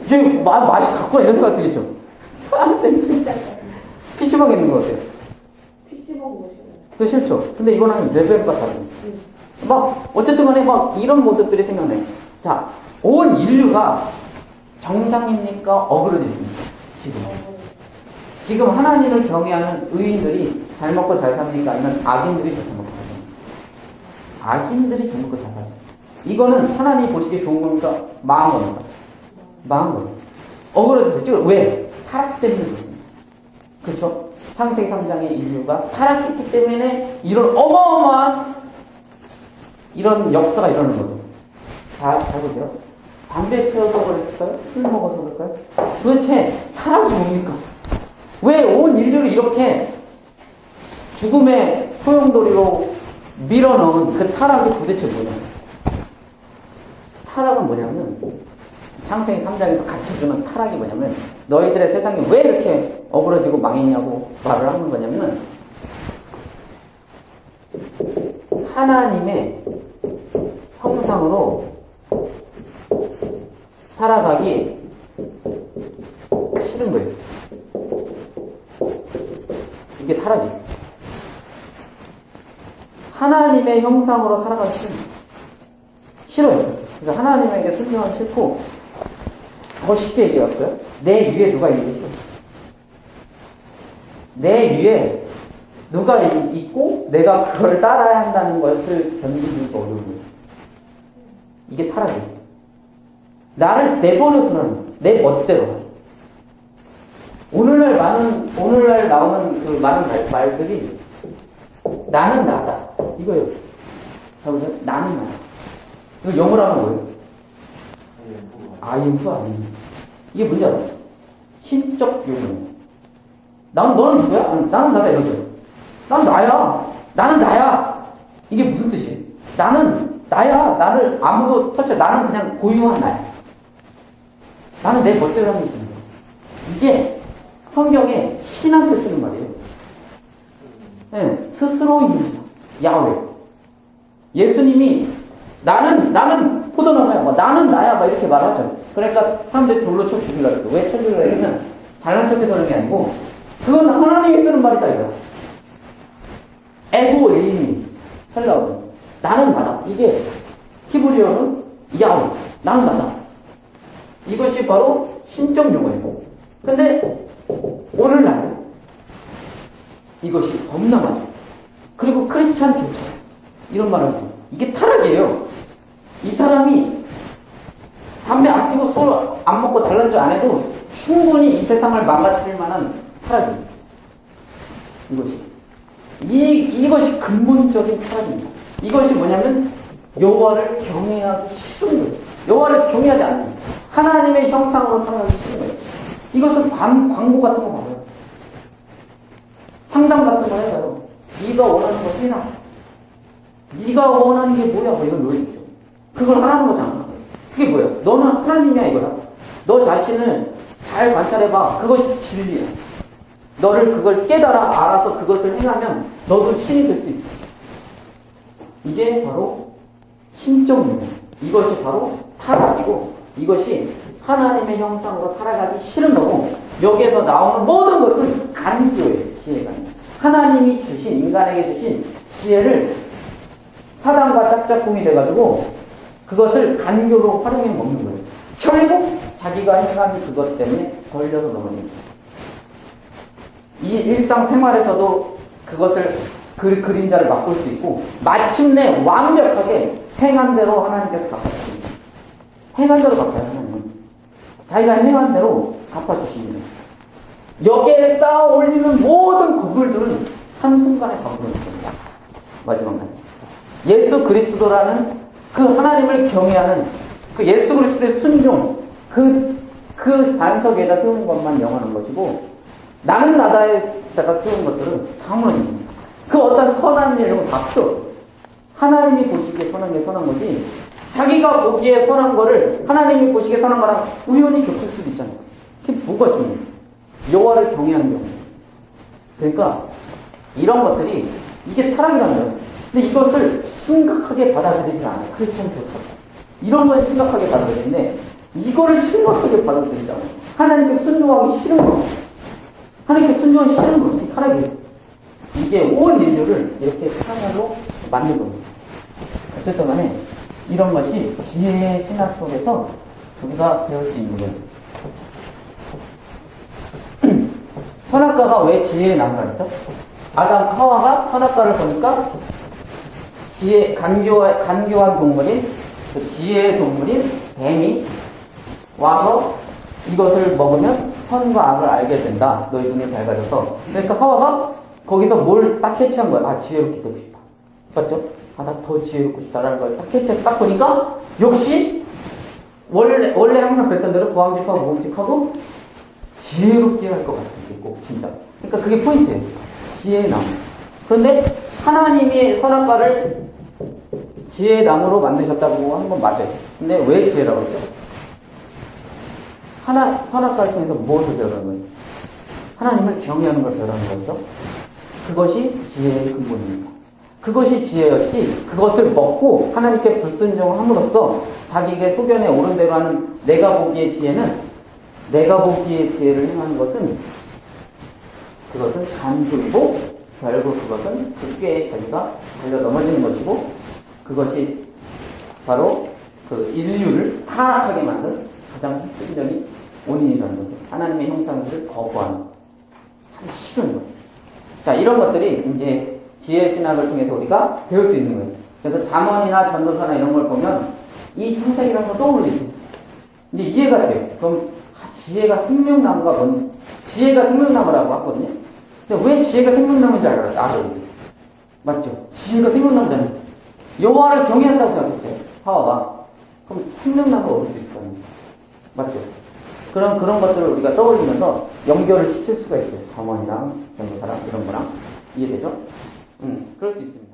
이제 맛이 갖고 이런 생각 들겠죠? PC방에 있는 거 어때요? PC방 뭐시나요? 그거 싫죠? 근데 이거는 레벨과 다르죠. 막 어쨌든 간에 막 이런 모습들이 생각나요. 자, 온 인류가 정상입니까? 어그러집니까? 지금 하나님을 경외하는 의인들이 잘 먹고 잘 삽니까? 아니면 악인들이 잘 먹고 잘 삽니까? 악인들이 잘 먹고 잘 사죠. 이거는 하나님이 보시기에 좋은 겁니까? 망한 겁니까? 망한 거예요. 어그러졌어요. 지금 왜? 타락 때문에 그렇습니다. 그렇죠? 창세기 3장의 인류가 타락했기 때문에 이런 어마어마한 이런 역사가 일어나는 거죠. 잘 보세요. 담배 피워서 그럴까요? 술 먹어서 그럴까요? 도대체 타락이 뭡니까? 왜 온 인류를 이렇게 죽음의 소용돌이로 밀어넣은 그 타락이 도대체 뭐냐? 타락은 뭐냐면, 창세기 3장에서 가르쳐주는 타락이 뭐냐면, 너희들의 세상이 왜 이렇게 어그러지고 망했냐고 말을 하는 거냐면, 하나님의 형상으로 살아가기 싫은 거예요. 이게 타락이에요. 하나님의 형상으로 살아가기 싫어요. 그래서 하나님에게 순종하기 싫고, 더 쉽게 얘기해봤어요. 내 위에 누가 있는 게 싫어. 내 위에 누가 있고 내가 그걸 따라야 한다는 것을 견디기가 어려워요. 이게 타락이에요. 나를 내버려 두라는 거예요. 내 멋대로. 오늘날 나오는 그 많은 말들이 나는 나다. 이거예요. 자, 보세요. 나는 나다. 이거 영어로 하면 뭐예요? I am who I am. 이게 뭔지 알아요? 신적 용어. 너는 누구야? 나는 나다 이거죠. 난 나야. 나는 나야. 이게 무슨 뜻이에요? 나는 나야. 나를 아무도 나는 그냥 고유한 나야. 나는 내 멋대로 하는 거예요. 이게 성경에 신한테 쓰는 말이에요. 네, 스스로입니다. 야훼. 예수님이 나는 포도나무야. 나는 나야. 막 이렇게 말하죠. 그러니까 사람들이 돌로 쳐 죽이려고 했어. 왜 쳐 죽이려고 했냐면 잘난 척해서 그런 게 아니고 그건 하나님이 쓰는 말이다 이거야. 에고 에이미 헬라어. 나는 나다. 이게 히브리어는 야훼. 나는 나다. 이것이 바로 신적 용어이고. 근데 오늘날 이것이 범람하죠. 그리고 크리스찬조차 이런 말을 하죠. 이게 타락이에요. 이 사람이 담배 안 피고 술 안 먹고 잘난 척 안 해도 충분히 이 세상을 망가뜨릴 만한 타락입니다. 이것이 근본적인 타락입니다. 이것이 뭐냐면 여호와를 경외하기 싫은 거예요. 여호와를 경외하지 않는 거예요. 하나님의 형상으로 살아가기 싫은 거예요. 이것은 광고 같은 거 봐요. 상담 같은 거 해봐요. 네가 원하는 거 해라. 네가 원하는 게 뭐야? 뭐 이건 로직이죠. 그걸 하라는 거잖아. 그게 뭐야? 너는 하나님이야 이거야. 너 자신을 잘 관찰해봐. 그것이 진리야. 너를 그걸 깨달아 알아서 그것을 행하면 너도 신이 될 수 있어. 이게 바로 신적 문제. 이것이 바로 타락이고 이것이 하나님의 형상으로 살아가기 싫은 거고 여기에서 나오는 모든 것은 간교예요. 지혜가. 하나님이 주신 인간에게 주신 지혜를 사단과 짝짝꿍이 돼가지고 그것을 간교로 활용해 먹는 거예요. 결국 자기가 행한 그것 때문에 걸려서 넘어집니다. 이 일상생활에서도 그것을 그림자를 맛볼 수 있고 마침내 완벽하게 행한 대로 하나님께서 갚아주십니다. 행한 대로 갚아요. 하나님은. 자기가 행한 대로 갚아주십니다. 여기에 쌓아 올리는 모든 건물들은 한순간에 갚아줍니다. 마지막 날. 예수 그리스도라는 그 하나님을 경외하는 그 예수 그리스도의 순종 그 반석에다 세우는 것만 영원한 것이고 나는 나다에다가 세우는 것들은 사물입니다. 그 어떤 선한 일 이런 거 다 필요 없어요. 하나님이 보시기에 선한 게 선한 거지 자기가 보기에 선한 거를 하나님이 보시기에 선한 거랑 우연히 겹칠 수도 있잖아요. 그게 뭐가 중요해요? 여호와를 경외하는 경우. 그러니까 이런 것들이 이게 타락이라는 거예요. 근데 이것을 심각하게 받아들이지 않아요. 크리스천조차. 이런 건 심각하게 받아들이는데 이거를 심각하게 받아들이지 않아요. 하나님께 순종하기 싫은 거. 하나님께 순종하기 싫은 거. 이게 타락이에요. 이게 온 인류를 이렇게 타락으로 만든 겁니다. 어쨌든 간에 이런 것이 지혜의 신학 속에서 우리가 배울 수 있는 거예요. 선악과가 왜 지혜의 나무라 했죠? 아담 하와가 선악과를 보니까 간교한 동물인 그 지혜의 동물인 뱀이 와서 이것을 먹으면 선과 악을 알게 된다. 너희 눈이 밝아져서. 그러니까 하와가 거기서 뭘 딱 캐치한 거야. 아, 지혜롭게 되고 싶다. 맞죠? 아, 나 더 지혜롭고 싶다라는 걸 딱 캐치해 딱 보니까 역시 원래 항상 그랬던 대로 고함직하고 모함직하고 지혜롭게 할 것 같은 게 꼭 진짜. 그러니까 그게 포인트예요. 지혜의 나무. 그런데 하나님이 선악과를 지혜의 나무로 만드셨다고 한 건 맞아요. 근데 왜 지혜라고 했죠? 선악과를 통해서 무엇을 배우는 거예요? 하나님을 경외하는 걸 배우는 거죠. 그것이 지혜의 근본입니다. 그것이 지혜였지 그것을 먹고 하나님께 불순종을 함으로써 자기에게 소견에 옳은 대로 하는 내가 보기의 지혜는 내가 보기의 지혜를 행하는 것은 그것은 간주이고 결국 그것은 그 꾀에 자기가 걸려 넘어지는 것이고 그것이 바로 그 인류를 타락하게 만든 가장 핵심적인 원인이라는 거죠. 하나님의 형상을 거부하는 하기 싫은 것. 자, 이런 것들이 이제 지혜 신학을 통해서 우리가 배울 수 있는 거예요. 그래서 잠언이나 전도서나 이런 걸 보면 이 창세기라는 거 떠올리죠. 이제 이해가 돼요. 그럼 지혜가 생명나무가 지혜가 생명나무라고 하거든요. 근데 왜 지혜가 생명나무인지 알아요? 맞죠? 지혜가 생명나무잖아요. 여호와를 경외한다고 생각했어요. 하와가. 그럼 생명나무가 얻을 수 있을 거 아니에요. 맞죠? 그런 것들을 우리가 떠올리면서 연결을 시킬 수가 있어요. 잠언이랑 전도사랑 이런 거랑. 이해되죠? 그럴 수 있습니다.